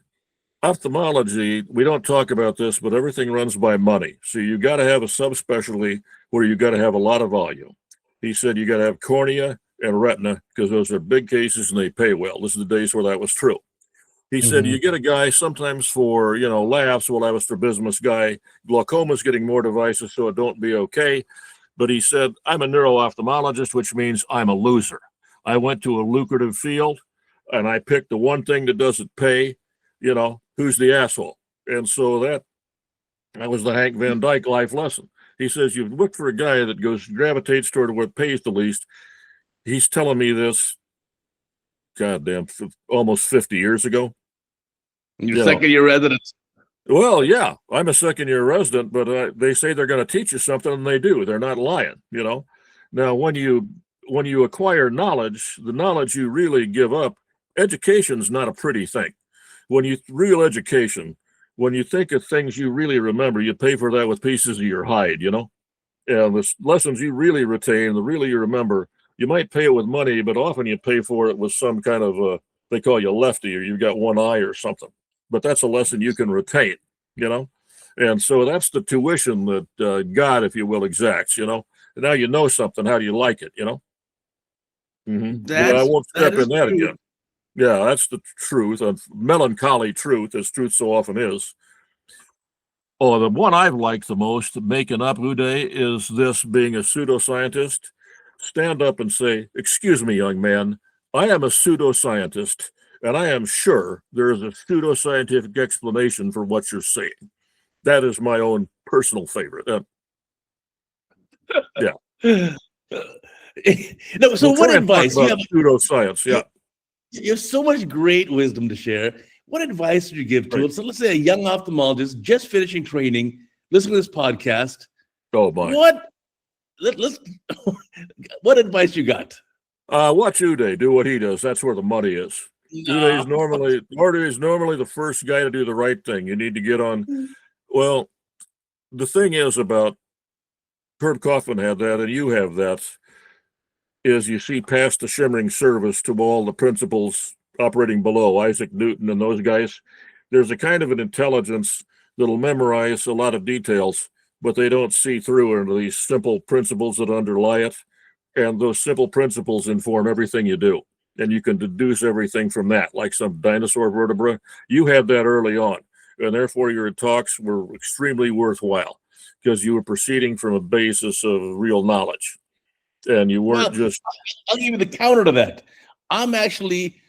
ophthalmology, we don't talk about this, but everything runs by money. So you got to have a subspecialty where you got to have a lot of volume. He said you got to have cornea and retina because those are big cases and they pay well. This is the days where that was true. He said you get a guy sometimes for, laughs, we'll have a strabismus guy. Glaucoma's getting more devices, so it don't be okay. But he said, I'm a neuro-ophthalmologist, which means I'm a loser. I went to a lucrative field and I picked the one thing that doesn't pay, who's the asshole? And so that was the Hank Van Dyke life lesson. He says, you look for a guy that gravitates toward what pays the least. He's telling me this, goddamn, almost 50 years ago. Your second-year resident. Well, yeah, I'm a second-year resident, but they say they're going to teach you something, and they do. They're not lying, Now, when you acquire knowledge, the knowledge you really give up, education's not a pretty thing. Real education, when you think of things you really remember, you pay for that with pieces of your hide, And the lessons you really retain, the really you remember, you might pay it with money, but often you pay for it with some kind of, they call you lefty, or you've got one eye or something. But that's a lesson you can retain, And so that's the tuition that God, if you will, exacts, And now you know something. How do you like it, But I won't step in that again. Yeah, that's the truth, a melancholy truth, as truth so often is. Oh, the one I've liked the most, making up, Uday, is this: being a pseudoscientist. Stand up and say, excuse me, young man, I am a pseudoscientist, and I am sure there is a pseudoscientific explanation for what you're saying. That is my own personal favorite. Yeah. No, so what advice? You have pseudoscience, yeah. You have so much great wisdom to share. What advice would you give to, so let's say, a young ophthalmologist just finishing training, listening to this podcast? Oh, my. What advice you got? Watch Uday do what he does. That's where the money is. Uday is normally the first guy to do the right thing. You need to get on. Well, the thing is about Herb Kaufman had that, and you have that, is you see past the shimmering surface to all the principles operating below, Isaac Newton and those guys. There's a kind of an intelligence that'll memorize a lot of details, but they don't see through into these simple principles that underlie it. And those simple principles inform everything you do. And you can deduce everything from that, like some dinosaur vertebra. You had that early on, and therefore your talks were extremely worthwhile because you were proceeding from a basis of real knowledge. And you weren't I'll give you the counter to that. I'm actually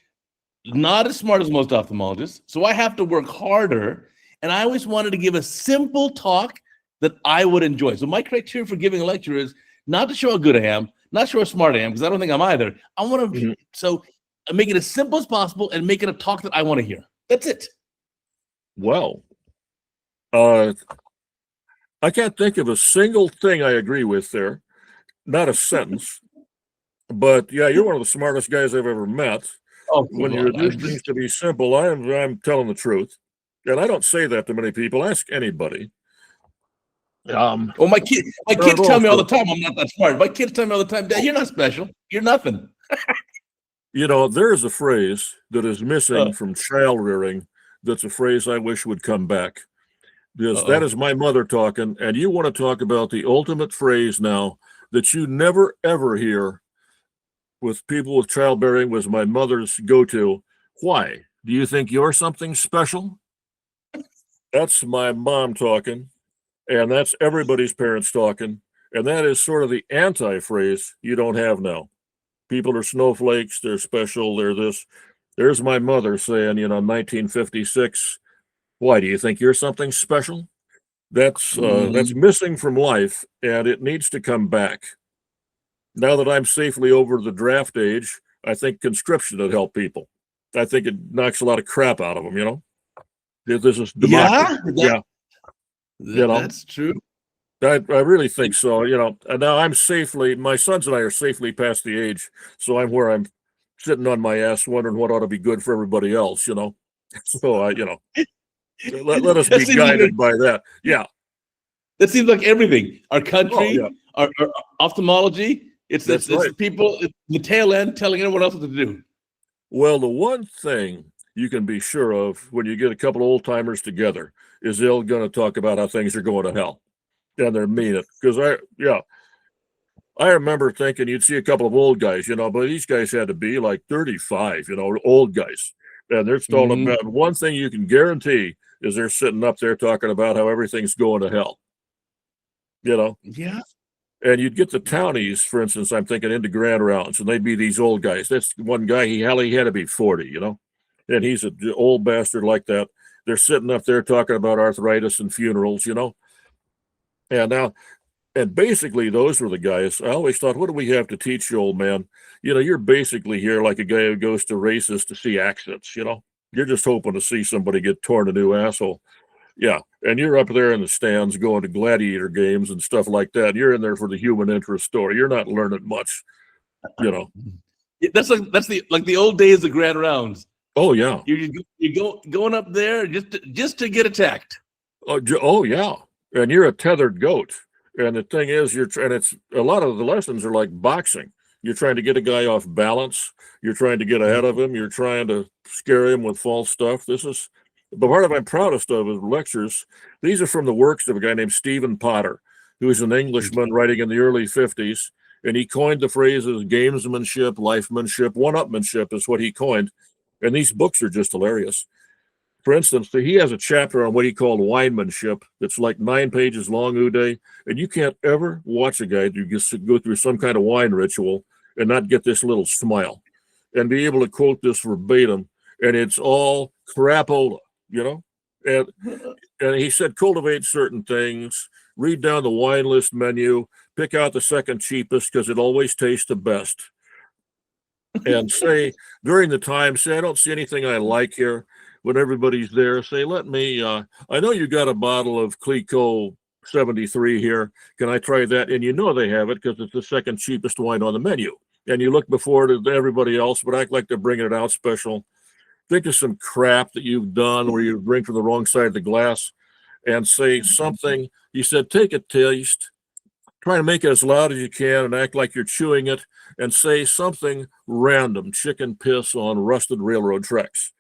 not as smart as most ophthalmologists, so I have to work harder. And I always wanted to give a simple talk that I would enjoy. So my criteria for giving a lecture is not to show how good I am, not show how smart I am, because I don't think I'm either. I want to so make it as simple as possible and make it a talk that I want to hear. That's it. Well, I can't think of a single thing I agree with there. Not a sentence. But yeah, you're one of the smartest guys I've ever met. Oh, when you reduce things to be simple, I'm telling the truth. And I don't say that to many people. Ask anybody. My kids tell me all the time I'm not that smart. My kids tell me all the time, Dad, you're not special. You're nothing. There's a phrase that is missing from child rearing. That's a phrase I wish would come back. Because that is my mother talking. And you want to talk about the ultimate phrase now that you never, ever hear with people with childbearing was my mother's go-to. Why? Do you think you're something special? That's my mom talking. And that's everybody's parents talking. And that is sort of the anti-phrase you don't have now. People are snowflakes. They're special. They're this. There's my mother saying, 1956, why, do you think you're something special? That's missing from life, and it needs to come back. Now that I'm safely over the draft age, I think conscription would help people. I think it knocks a lot of crap out of them, This is democracy. That's true. I really think so, and now my sons and I are safely past the age, so I'm sitting on my ass wondering what ought to be good for everybody else, So, let us be guided by that. Yeah. That seems like everything. Our country, our ophthalmology, it's right. People at the tail end telling everyone else what to do. Well, the one thing you can be sure of when you get a couple of old timers together is they're going to talk about how things are going to hell, and they're mean it. Because I remember thinking you'd see a couple of old guys, but these guys had to be like 35, old guys. And they're talking about one thing you can guarantee is they're sitting up there talking about how everything's going to hell. Yeah. And you'd get the townies, for instance, I'm thinking into grand rounds, and they'd be these old guys. That's one guy, he had to be 40, and he's an old bastard like that. They're sitting up there talking about arthritis and funerals, And basically, those were the guys. I always thought, what do we have to teach you, old man? You're basically here like a guy who goes to races to see accidents, You're just hoping to see somebody get torn a new asshole. Yeah. And you're up there in the stands going to gladiator games and stuff like that. You're in there for the human interest story. You're not learning much, That's the old days of grand rounds. Oh, yeah. You going up there just to get attacked. Oh, yeah. And you're a tethered goat. And the thing is, it's a lot of the lessons are like boxing. You're trying to get a guy off balance. You're trying to get ahead of him. You're trying to scare him with false stuff. This is the part I'm proudest of is lectures. These are from the works of a guy named Stephen Potter, who is an Englishman writing in the early 50s. And he coined the phrases gamesmanship, lifemanship, one-upmanship is what he coined. And these books are just hilarious. For instance, he has a chapter on what he called winemanship that's like 9 pages long, Uday, and you can't ever watch a guy who gets to go through some kind of wine ritual and not get this little smile and be able to quote this verbatim, and it's all crapola, And he said, cultivate certain things, read down the wine list menu, pick out the second cheapest because it always tastes the best. And say, during the time, I don't see anything I like here. When everybody's there, say, let me, I know you got a bottle of Clicquot 73 here. Can I try that? And they have it because it's the second cheapest wine on the menu. And you look before it to everybody else, but act like they're bringing it out special. Think of some crap that you've done where you drink from the wrong side of the glass and say something. You said, take a taste, try to make it as loud as you can and act like you're chewing it and say something random, chicken piss on rusted railroad tracks.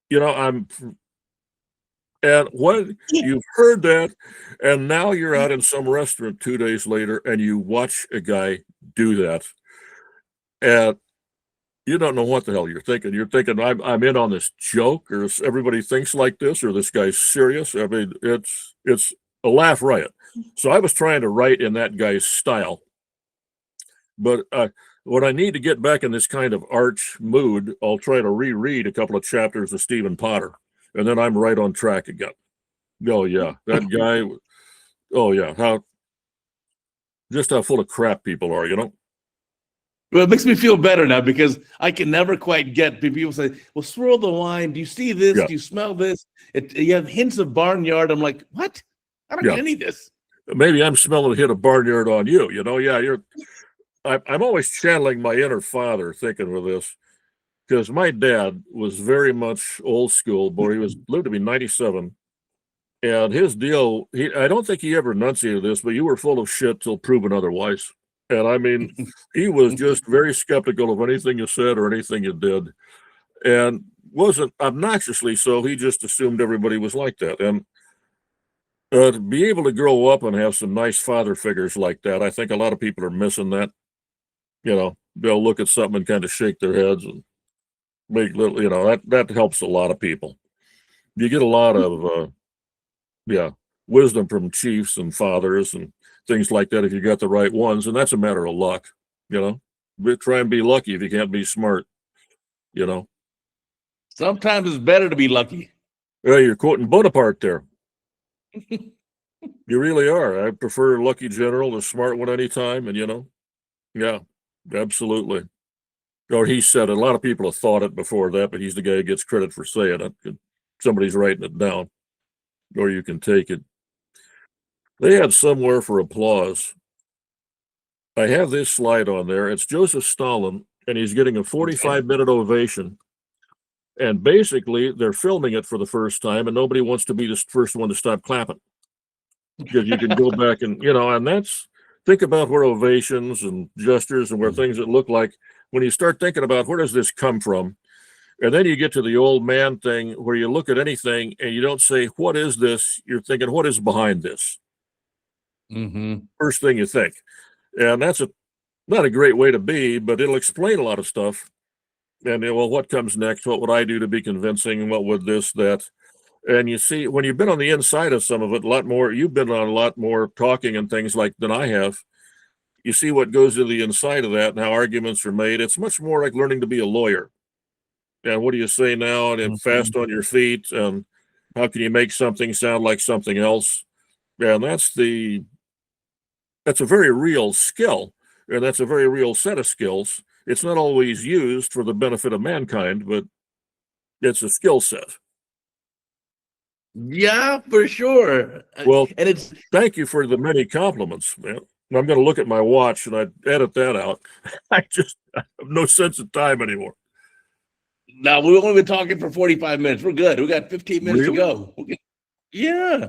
And what you've heard that, and now you're out in some restaurant 2 days later and you watch a guy do that. And you don't know what the hell you're thinking. You're thinking, I'm in on this joke, or everybody thinks like this, or this guy's serious. I mean, it's a laugh riot. So I was trying to write in that guy's style. But when I need to get back in this kind of arch mood, I'll try to reread a couple of chapters of Stephen Potter, and then I'm right on track again. Oh, yeah, that guy. Oh, yeah, how full of crap people are, Well, it makes me feel better now because I can never quite get people say, well, swirl the wine. Do you see this? Yeah. Do you smell this? You have hints of barnyard. I'm like, what? I don't get any of this. Maybe I'm smelling a hit of barnyard on you, Yeah, I'm always channeling my inner father thinking of this because my dad was very much old school, boy. He lived to be 97. And his deal, I don't think he ever enunciated this, but you were full of shit till proven otherwise. And I mean, he was just very skeptical of anything you said or anything you did, and wasn't obnoxiously so. He just assumed everybody was like that. And to be able to grow up and have some nice father figures like that, I think a lot of people are missing that. They'll look at something and kind of shake their heads and make little, that helps a lot of people. You get a lot of, wisdom from chiefs and fathers and things like that if you got the right ones, and that's a matter of luck. Try and be lucky if you can't be smart. Sometimes it's better to be lucky. Yeah, you're quoting Bonaparte there. You really are. I prefer a lucky general to a smart one anytime, and yeah, absolutely. Or he said it. A lot of people have thought it before that, but he's the guy who gets credit for saying it. Somebody's writing it down, or you can take it. They had somewhere for applause. I have this slide on there. It's Joseph Stalin, and he's getting a 45-minute ovation. And basically, they're filming it for the first time, and nobody wants to be the first one to stop clapping. Because you can go back and, and think about where ovations and gestures and where things that look like when you start thinking about where does this come from, and then you get to the old man thing where you look at anything and you don't say, what is this? You're thinking, what is behind this? Mm-hmm. First thing you think. And that's not a great way to be, but it'll explain a lot of stuff. And well, what comes next? What would I do to be convincing? What would this, that? And you see, when you've been on the inside of some of it, a lot more, you've been on a lot more talking and things like than I have. You see what goes to the inside of that and how arguments are made. It's much more like learning to be a lawyer. And what do you say now? And fast on your feet. And how can you make something sound like something else? And that's a very real skill. And that's a very real set of skills. It's not always used for the benefit of mankind, but it's a skill set. Yeah, for sure. Well, and it's thank you for the many compliments, man. I'm going to look at my watch and I edit that out. I have no sense of time anymore. now we've only been talking for 45 minutes. We're good. We got 15 minutes Really? to go. Yeah.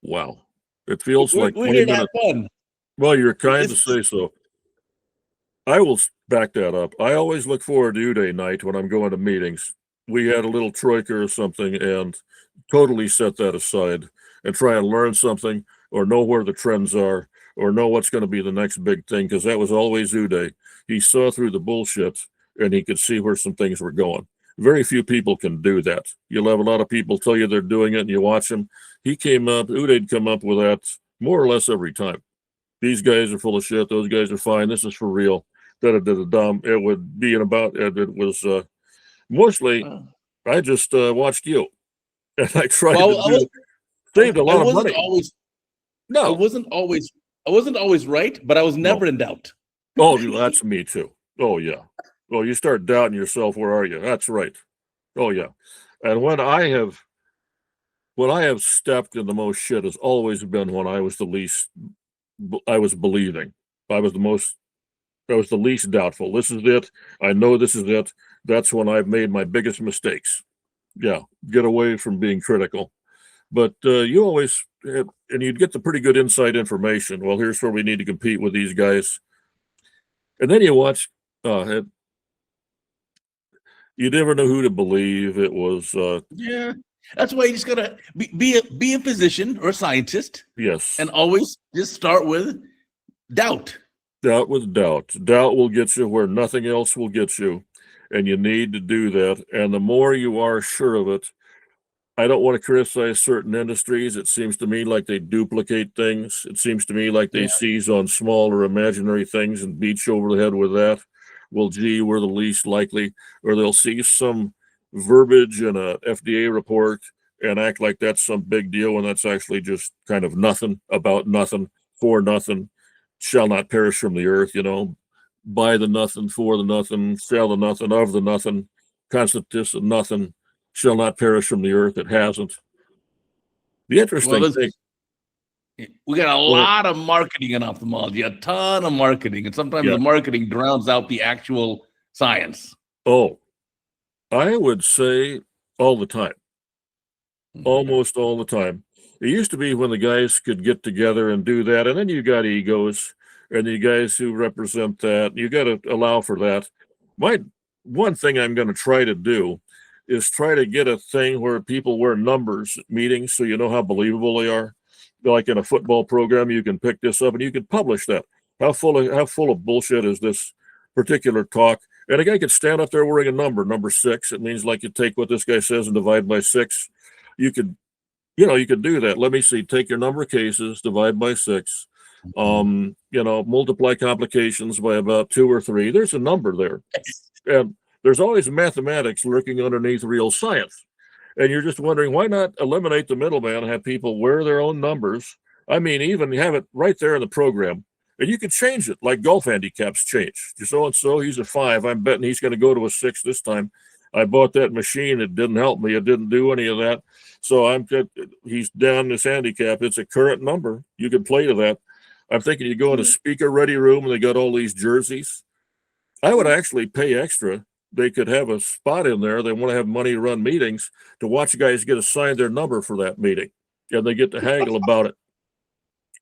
Wow. It feels like We're 20 here to have minutes. fun. Well, you're kind to say so. I will back that up. I always look forward to Uday night when I'm going to meetings. We had a little troika or something and totally set that aside and try and learn something or know where the trends are or know what's going to be the next big thing, because that was always Uday. He saw through the bullshit and he could see where some things were going. Very few people can do that. You'll have a lot of people tell you they're doing it and you watch them. Uday'd come up with that more or less every time. These guys are full of shit. Those guys are fine. This is for real. Da-da-da-da-dum. It would be it was mostly, I just watched you. And I tried saved a lot of money. I wasn't always right, but I was never in doubt. Oh, that's me too. Oh, yeah. Well, you start doubting yourself. Where are you? That's right. Oh, yeah. And when I have stepped in the most shit has always been when I was the least, I was believing. I was the least doubtful. This is it. I know this is it. That's when I've made my biggest mistakes. Yeah. Get away from being critical. But you always, and you'd get the pretty good inside information. Well, here's where we need to compete with these guys. And then you watch, you never know who to believe. It was, yeah. That's why you just gotta be a physician or a scientist. Yes. And always just start with doubt. Doubt with doubt. Doubt will get you where nothing else will get you. And you need to do that. And the more you are sure of it, I don't want to criticize certain industries. It seems to me like they duplicate things. It seems to me like they seize on small or imaginary things and beat you over the head with that. Well, gee, we're the least likely. Or they'll see some verbiage in a FDA report and act like that's some big deal when that's actually just kind of nothing, about nothing, for nothing, shall not perish from the earth, by the nothing, for the nothing, shall the nothing, of the nothing, constitutes of nothing, shall not perish from the earth. It hasn't. The interesting thing, we got a lot of marketing in ophthalmology, a ton of marketing, and sometimes the marketing drowns out the actual science. Oh, I would say all the time, almost all the time. It used to be when the guys could get together and do that, and then you got egos and the guys who represent that. You got to allow for that. One thing I'm going to try to do is try to get a thing where people wear numbers at meetings so you know how believable they are. Like in a football program, you can pick this up and you can publish that. How full of bullshit is this particular talk? And a guy could stand up there wearing a number 6. It means like you take what this guy says and divide by 6. You could do that. Let me see. Take your number of cases, divide by 6. Multiply complications by about 2 or 3. There's a number there. And there's always mathematics lurking underneath real science. And you're just wondering, why not eliminate the middleman and have people wear their own numbers? I mean, even have it right there in the program. And you could change it like golf handicaps change. So-and-so, he's a 5. I'm betting he's going to go to a 6 this time. I bought that machine. It didn't help me. It didn't do any of that. So he's down this handicap. It's a current number. You can play to that. I'm thinking you go in a speaker ready room and they got all these jerseys. I would actually pay extra. They could have a spot in there. They want to have money to run meetings to watch guys get assigned their number for that meeting. And they get to haggle about it.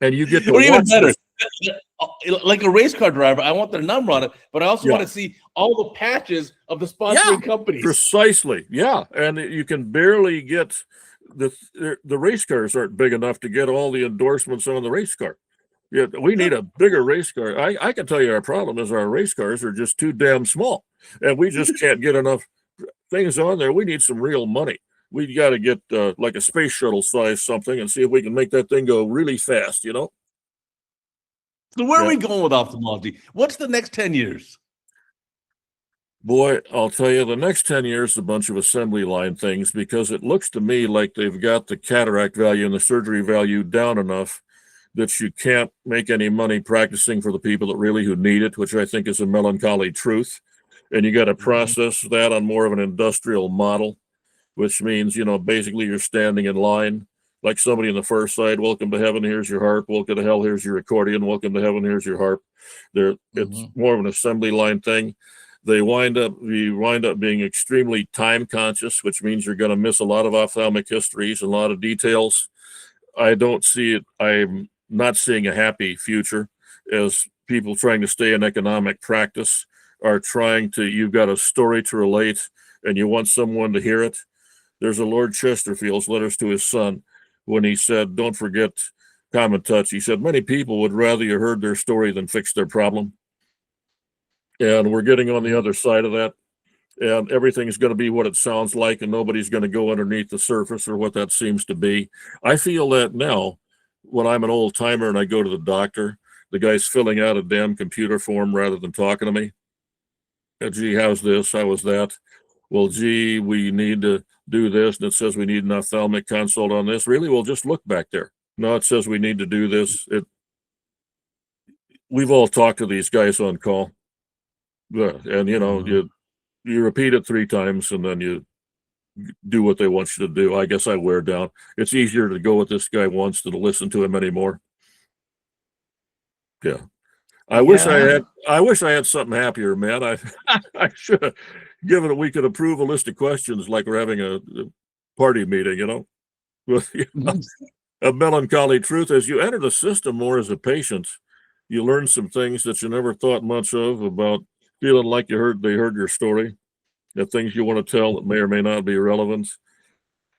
And you get to watch this. like a race car driver, I want their number on it, but I also Yeah. want to see all the patches of the Yeah, sponsoring companies. precisely. Yeah, and you can barely get the race cars aren't big enough to get all the endorsements on the race car. Yeah, we need a bigger race car. I can tell you our problem is our race cars are just too damn small, and we just can't get enough things on there. We need some real money. We got to get like a space shuttle size something and see if we can make that thing go really fast. You know? So where are Yeah. we going with ophthalmology? What's the next 10 years? Boy, I'll tell you, the next 10 years is a bunch of assembly line things because it looks to me like they've got the cataract value and the surgery value down enough that you can't make any money practicing for the people that really who need it, which I think is a melancholy truth. And you got to process that on more of an industrial model, which means, basically you're standing in line like somebody in the first side. Welcome to heaven. Here's your harp. Welcome to hell. Here's your accordion. Welcome to heaven. Here's your harp. It's more of an assembly line thing. We wind up being extremely time conscious, which means you're going to miss a lot of ophthalmic histories and a lot of details. I don't see it. I'm not seeing a happy future as people trying to stay in economic practice are you've got a story to relate and you want someone to hear it. There's a Lord Chesterfield's letters to his son when he said, don't forget common touch. He said, many people would rather you heard their story than fix their problem. And we're getting on the other side of that. And everything's going to be what it sounds like, and nobody's going to go underneath the surface or what that seems to be. I feel that now when I'm an old timer and I go to the doctor, the guy's filling out a damn computer form rather than talking to me. Gee, how's this? How was that? Well, gee, we need to do this. And it says we need an ophthalmic consult on this. Really? Well, just look back there. No, it says we need to do this. We've all talked to these guys on call. And, you repeat it 3 times and then you do what they want you to do. I guess I wear down. It's easier to go with this guy once than to listen to him anymore. Yeah. I wish I had something happier, man. I should have given it. We could approve a list of questions like we're having a party meeting, A melancholy truth as you enter the system more as a patient, you learn some things that you never thought much of about feeling like they heard your story, the things you want to tell that may or may not be relevant.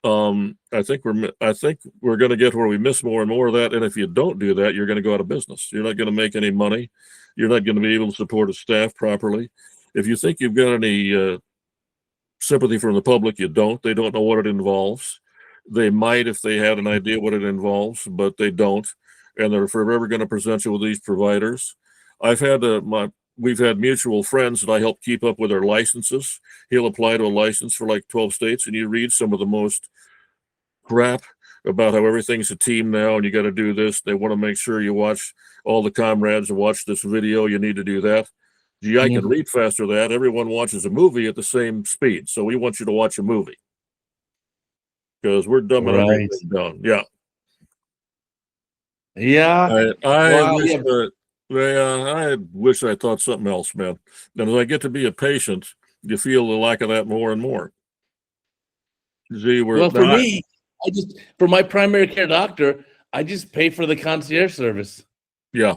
I think we're going to get where we miss more and more of that. And if you don't do that, you're going to go out of business. You're not going to make any money. You're not going to be able to support a staff properly. If you think you've got any sympathy from the public, you don't. They don't know what it involves. They might if they had an idea what it involves, but they don't. And they're forever going to present you with these providers. We've had mutual friends that I help keep up with their licenses. He'll apply to a license for like 12 states, and you read some of the most crap about how everything's a team now, and you got to do this. They want to make sure you watch all the comrades and watch this video. You need to do that. Gee, I can read faster than that. Everyone watches a movie at the same speed, so we want you to watch a movie because we're dumbing everything down. Yeah. Yeah. I wish I thought something else, man. And as I get to be a patient, you feel the lack of that more and more. For me, for my primary care doctor, I just pay for the concierge service. Yeah.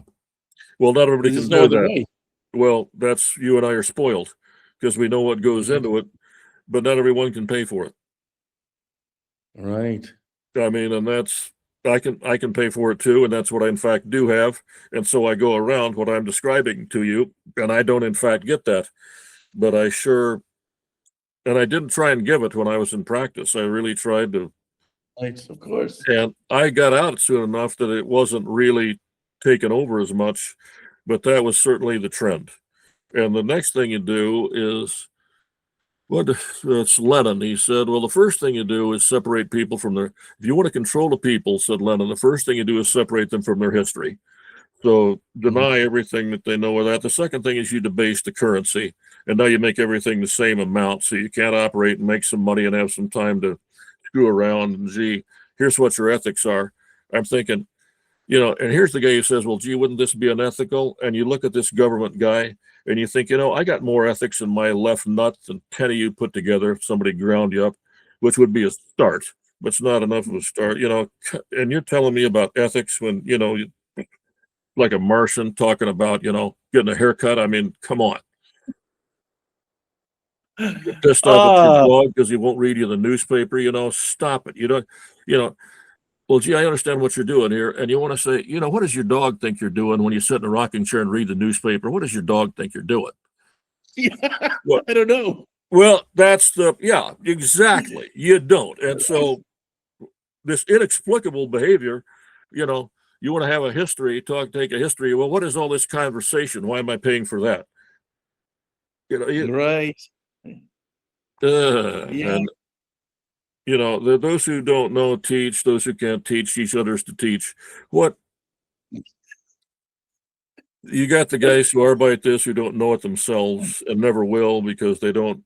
Well, not everybody can do that. Well, that's you and I are spoiled because we know what goes into it, but not everyone can pay for it. Right. I mean, and I can pay for it too, and that's what I in fact do have. And so I go around what I'm describing to you, and I don't in fact get that. But I didn't try and give it when I was in practice. I really tried to. Right, of course. And I got out soon enough that it wasn't really taken over as much, but that was certainly the trend. And the next thing you do is it's Lenin. He said, well, the first thing you do is separate people from if you want to control the people, said Lenin, the first thing you do is separate them from their history. So deny everything that they know of that. The second thing is you debase the currency. And now you make everything the same amount. So you can't operate and make some money and have some time to screw around. And gee, here's what your ethics are. I'm thinking, and here's the guy who says, well, gee, wouldn't this be unethical? And you look at this government guy and you think, I got more ethics in my left nut than 10 of you put together. If somebody ground you up, which would be a start, but it's not enough of a start, and you're telling me about ethics when, like a Martian talking about, getting a haircut. I mean, come on. You're pissed off at your Ah, dog because he won't read you the newspaper, stop it. You know, well, gee, I understand what you're doing here. And you want to say, what does your dog think you're doing when you sit in a rocking chair and read the newspaper? What does your dog think you're doing? yeah, What? I don't know. Well, yeah, exactly. You don't. And so this inexplicable behavior, you know, you want to have a history, take a history. Well, what is all this conversation? Why am I paying for that? Right. Yeah. And those who don't know teach, those who can't teach others to teach. What you got the guys who are like this who don't know it themselves and never will because they're going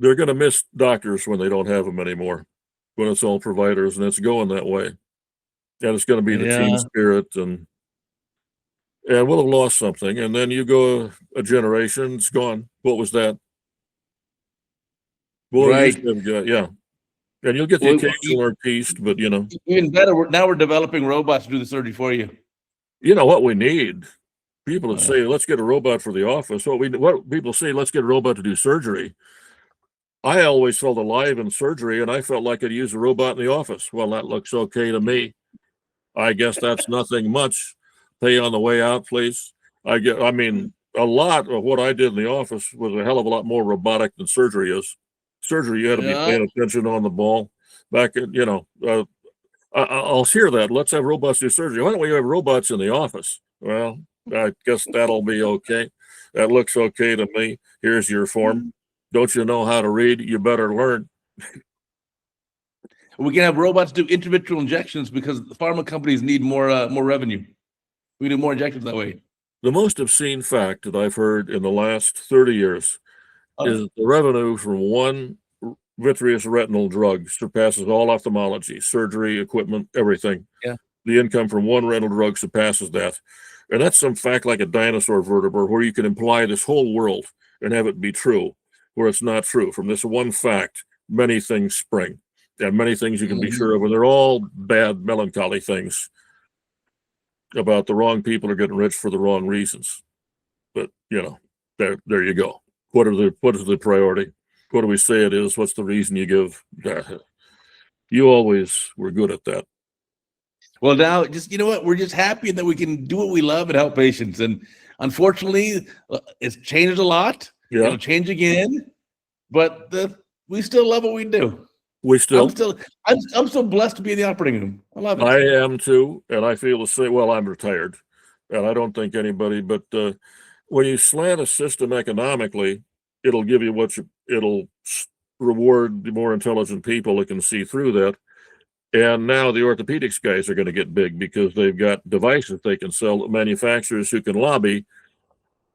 to miss doctors when they don't have them anymore, when it's all providers, and it's going that way. And it's going to be the team Yeah. spirit, and we'll have lost something. And then you go a generation, it's gone. What was that? Well, you used Right. to have, yeah. And you'll get the Well, occasional artiste, but even better, now we're developing robots to do the surgery for you. what we need. People that Uh, say, let's get a robot for the office. What people say, let's get a robot to do surgery. I always felt alive in surgery, and I felt like I'd use a robot in the office. Well, that looks okay to me. I guess that's nothing much. Pay on the way out, please. I mean, a lot of what I did in the office was a hell of a lot more robotic than surgery is. Surgery, you had to be yeah. paying attention on the ball. Back at, I'll hear that. Let's have robots do surgery. Why don't we have robots in the office? Well, I guess that'll be okay. That looks okay to me. Here's your form. Don't you know how to read? You better learn. We can have robots do intravitreal injections because the pharma companies need more revenue. We do more injections that way. The most obscene fact that I've heard in the last 30 years is the revenue from one vitreous retinal drug surpasses all ophthalmology, surgery, equipment, everything. Yeah. The income from one retinal drug surpasses that. And that's some fact like a dinosaur vertebra where you can imply this whole world and have it be true, where it's not true. From this one fact, many things spring. And many things you can be sure of, and they're all bad, melancholy things about the wrong people are getting rich for the wrong reasons. But there you go. What is the priority? What do we say it is? What's the reason you give? You always were good at that. Well, now, just you know what, we're just happy that we can do what we love and help patients. And unfortunately, it's changed a lot. Yeah, It'll change again, but we still love what we do. we I'm still. still, I'm so blessed to be in the operating room. I love it. I am too, and I feel the same. Well, I'm retired, and I don't think anybody. But when you slant a system economically, it'll give you reward the more intelligent people that can see through that. And now the orthopedics guys are going to get big because they've got devices they can sell to manufacturers who can lobby.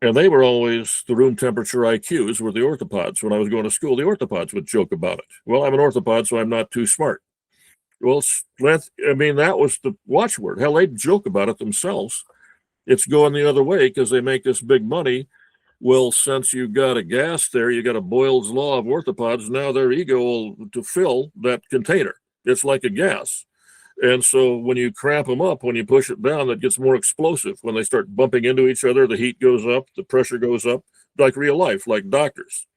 And they were always the room temperature IQs were the orthopods. When I was going to school, the orthopods would joke about it. Well, I'm an orthopod, so I'm not too smart. Well, that was the watchword. Hell, they joke about it themselves. It's going the other way because they make this big money. Well, since you got a gas there, you got a Boyle's law of orthopods. Now their ego will to fill that container. It's like a gas. And so when you cramp them up, when you push it down, that gets more explosive. When they start bumping into each other, the heat goes up, the pressure goes up, like real life, like doctors.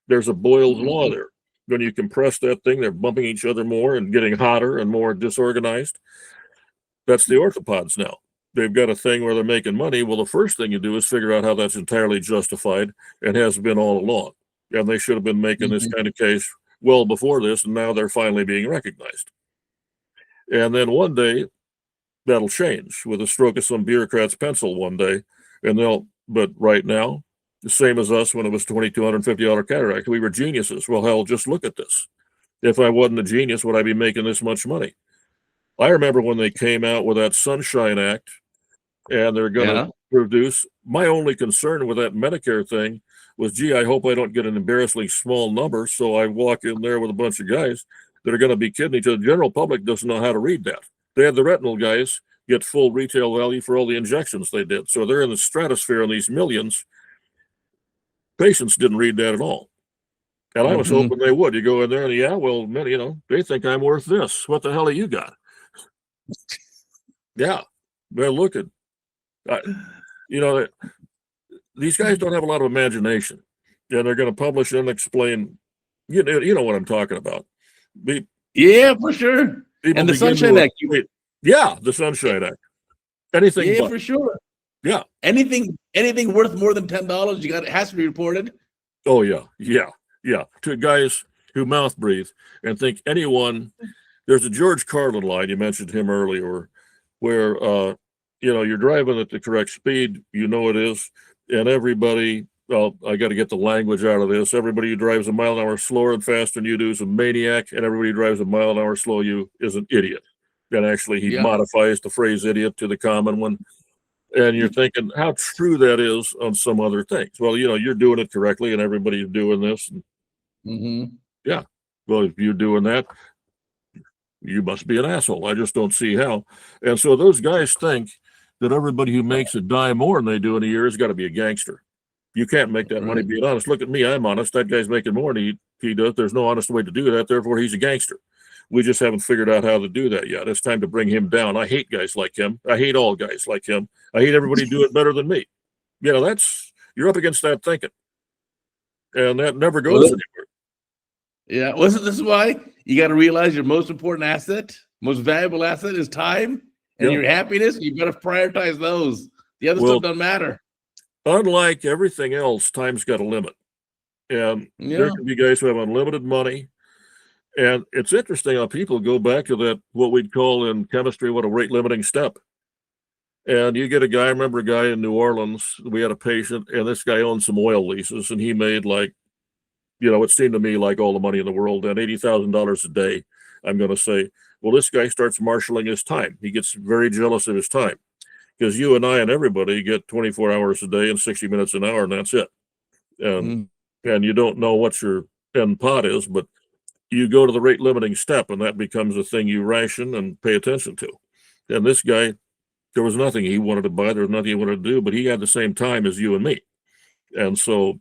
There's a Boyle's law there. When you compress that thing, they're bumping each other more and getting hotter and more disorganized. That's the orthopods now. They've got a thing where they're making money. Well, the first thing you do is figure out how that's entirely justified and has been all along. And they should have been making this kind of case well before this, and now they're finally being recognized. And then one day, that'll change with a stroke of some bureaucrat's pencil one day, but right now, the same as us when it was $2,250 cataract, we were geniuses. Well, hell, just look at this. If I wasn't a genius, would I be making this much money? I remember when they came out with that Sunshine Act, and they're going to produce. My only concern with that Medicare thing was, gee, I hope I don't get an embarrassingly small number. So I walk in there with a bunch of guys that are going to be kidding each other. The general public doesn't know how to read that. They had the retinal guys get full retail value for all the injections they did. So they're in the stratosphere on these millions. Patients didn't read that at all. And I was hoping they would. You go in there and, yeah, well, they think I'm worth this. What the hell have you got? Yeah. They're looking. I, you know, these guys don't have a lot of imagination, and they're going to publish and explain. You know what I'm talking about. Yeah, for sure. People And the begin Sunshine to Act. equate, yeah, the Sunshine Act, anything Yeah, but, for sure. yeah. Anything worth more than $10, it has to be reported. Oh yeah, yeah, yeah. To guys who mouth breathe and think anyone. There's a George Carlin line, you mentioned him earlier, where you're driving at the correct speed, you know it is, and everybody. Well, I got to get the language out of this. Everybody who drives a mile an hour slower and faster than you do is a maniac, and everybody who drives a mile an hour slow you is an idiot. And actually, he Yeah. modifies the phrase "idiot" to the common one. And you're thinking how true that is on some other things. Well, you're doing it correctly, and everybody's doing this. And Mm-hmm. yeah, well, if you're doing that, you must be an asshole. I just don't see how. And so those guys think that everybody who makes a dime more than they do in a year has got to be a gangster. You can't make that money Right. being honest. Look at me, I'm honest. That guy's making more than he does. There's no honest way to do that. Therefore, he's a gangster. We just haven't figured out how to do that yet. It's time to bring him down. I hate guys like him. I hate all guys like him. I hate everybody do it better than me. You're up against that thinking. And that never goes anywhere. Yeah. This is why you got to realize your most important asset, most valuable asset is time and your happiness. You got to prioritize those. The other stuff doesn't matter. Unlike everything else, time's got a limit. And there can be guys who have unlimited money. And it's interesting how people go back to that, what we'd call in chemistry, what a rate limiting step. And you get I remember a guy in New Orleans, we had a patient, and this guy owned some oil leases, and he made it seemed to me like all the money in the world, and $80,000 a day. I'm going to say, well, this guy starts marshaling his time. He gets very jealous of his time because you and I and everybody get 24 hours a day and 60 minutes an hour, and that's it. And you don't know what your end pot is, but you go to the rate limiting step, and that becomes a thing you ration and pay attention to. And this guy, there was nothing he wanted to buy. There was nothing he wanted to do, but he had the same time as you and me. And so,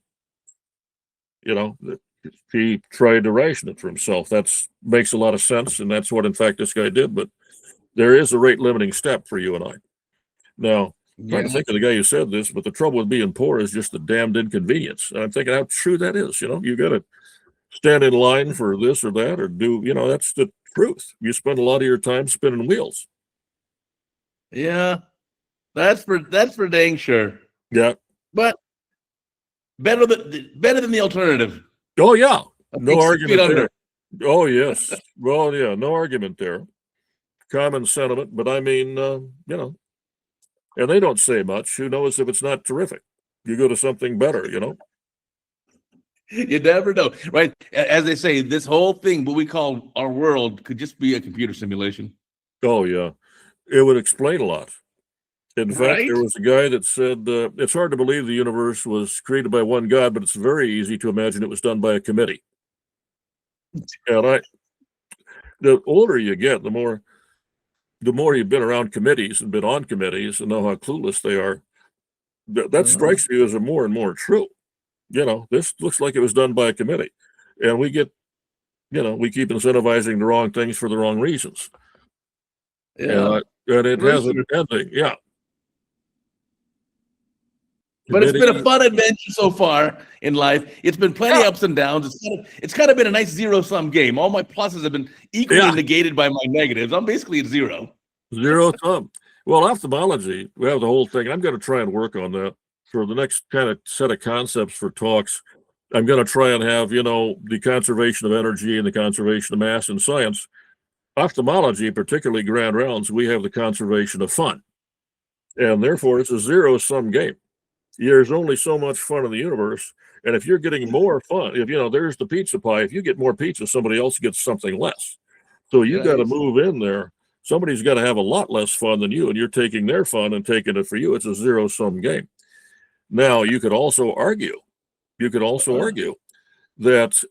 he tried to ration it for himself. That makes a lot of sense. And that's what, in fact, this guy did. But there is a rate limiting step for you and I. Now, I'm trying to think of the guy who said this, but the trouble with being poor is just the damned inconvenience. And I'm thinking how true that is. You got to stand in line for this or that, or do, that's the truth. You spend a lot of your time spinning wheels. Yeah, that's for dang sure. Yeah, but better than the alternative. Oh yeah, no argument there. Oh yes, well yeah, no argument there. Common sentiment, but I mean, and they don't say much. Who knows if it's not terrific? You go to something better, You never know, right? As they say, this whole thing, what we call our world, could just be a computer simulation. Oh yeah, it would explain a lot. In fact, there was a guy that said it's hard to believe the universe was created by one God, but it's very easy to imagine it was done by a committee. And the older you get, the more you've been around committees and been on committees and know how clueless they are. That strikes me as a more and more true. This looks like it was done by a committee, and we get, we keep incentivizing the wrong things for the wrong reasons. Yeah, and it has an ending. Yeah. But it's been a fun adventure so far in life. It's been plenty of ups and downs. It's kind of been a nice zero-sum game. All my pluses have been equally negated by my negatives. I'm basically at zero. Zero sum. Well, ophthalmology, we have the whole thing. I'm going to try and work on that for the next kind of set of concepts for talks. I'm going to try and have, the conservation of energy and the conservation of mass in science. Ophthalmology, particularly grand rounds, we have the conservation of fun. And therefore, it's a zero-sum game. There's only so much fun in the universe. And if you're getting more fun, if there's the pizza pie, if you get more pizza, somebody else gets something less. So you got to move in there. Somebody's got to have a lot less fun than you, and you're taking their fun and taking it for you. It's a zero-sum game. Now, you could also argue that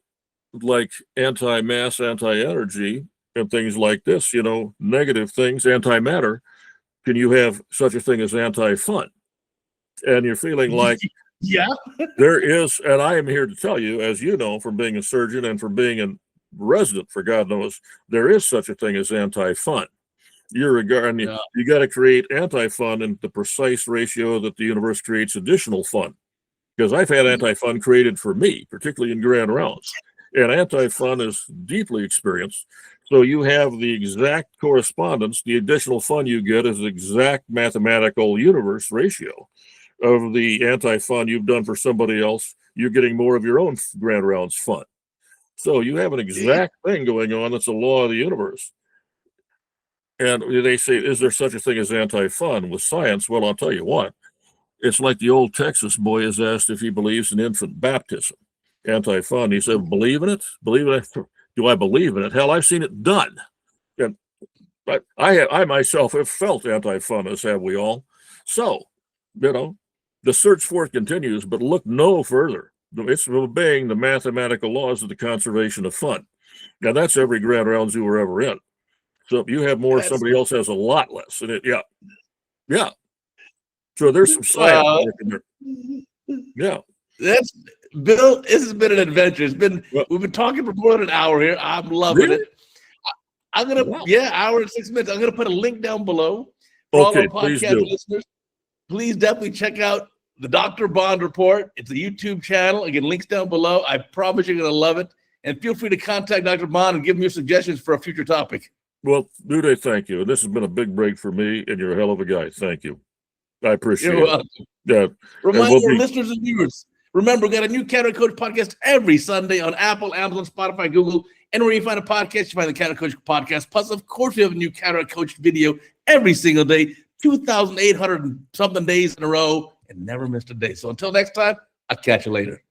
like anti-mass, anti-energy, and things like this, negative things, anti-matter, can you have such a thing as anti-fun? And you're feeling like, there is, and I am here to tell you, as you know, from being a surgeon and from being a resident, for God knows, there is such a thing as anti-fun. You're regarding Yeah. you got to create anti-fun in the precise ratio that the universe creates additional fun. Because I've had anti-fun created for me, particularly in grand rounds. And anti-fun is deeply experienced. So you have the exact correspondence. The additional fun you get is the exact mathematical universe ratio of the anti-fun you've done for somebody else. You're getting more of your own grand rounds fun. So you have an exact thing going on that's a law of the universe. And they say, is there such a thing as anti-fun with science? Well, I'll tell you what. It's like the old Texas boy is asked if he believes in infant baptism. Anti-fun. He said, believe in it? Believe in it? Do I believe in it? Hell, I've seen it done. And I myself have felt anti-fun, as have we all. So, the search for it continues, but look no further. It's obeying the mathematical laws of the conservation of fun. Now, that's every grand round zoo we're ever in. So if you have more, somebody else has a lot less. And yeah. So there's some science working there. Yeah. That's Bill. This has been an adventure. We've been talking for more than an hour here. I'm loving it. I'm gonna hour and 6 minutes. I'm gonna put a link down below for all our podcast listeners. Please definitely check out the Dr. Bond Report. It's a YouTube channel. Again, links down below. I promise you're gonna love it. And feel free to contact Dr. Bond and give me your suggestions for a future topic. Well, Uday, thank you. This has been a big break for me, and you're a hell of a guy. Thank you. I appreciate it. Yeah. Reminder, listeners and viewers, remember, we got a new CataractCoach podcast every Sunday on Apple, Amazon, Spotify, Google, and where you find a podcast, you find the CataractCoach podcast. Plus, of course, we have a new CataractCoach video every single day, 2,800 something days in a row, and never missed a day. So until next time, I'll catch you later.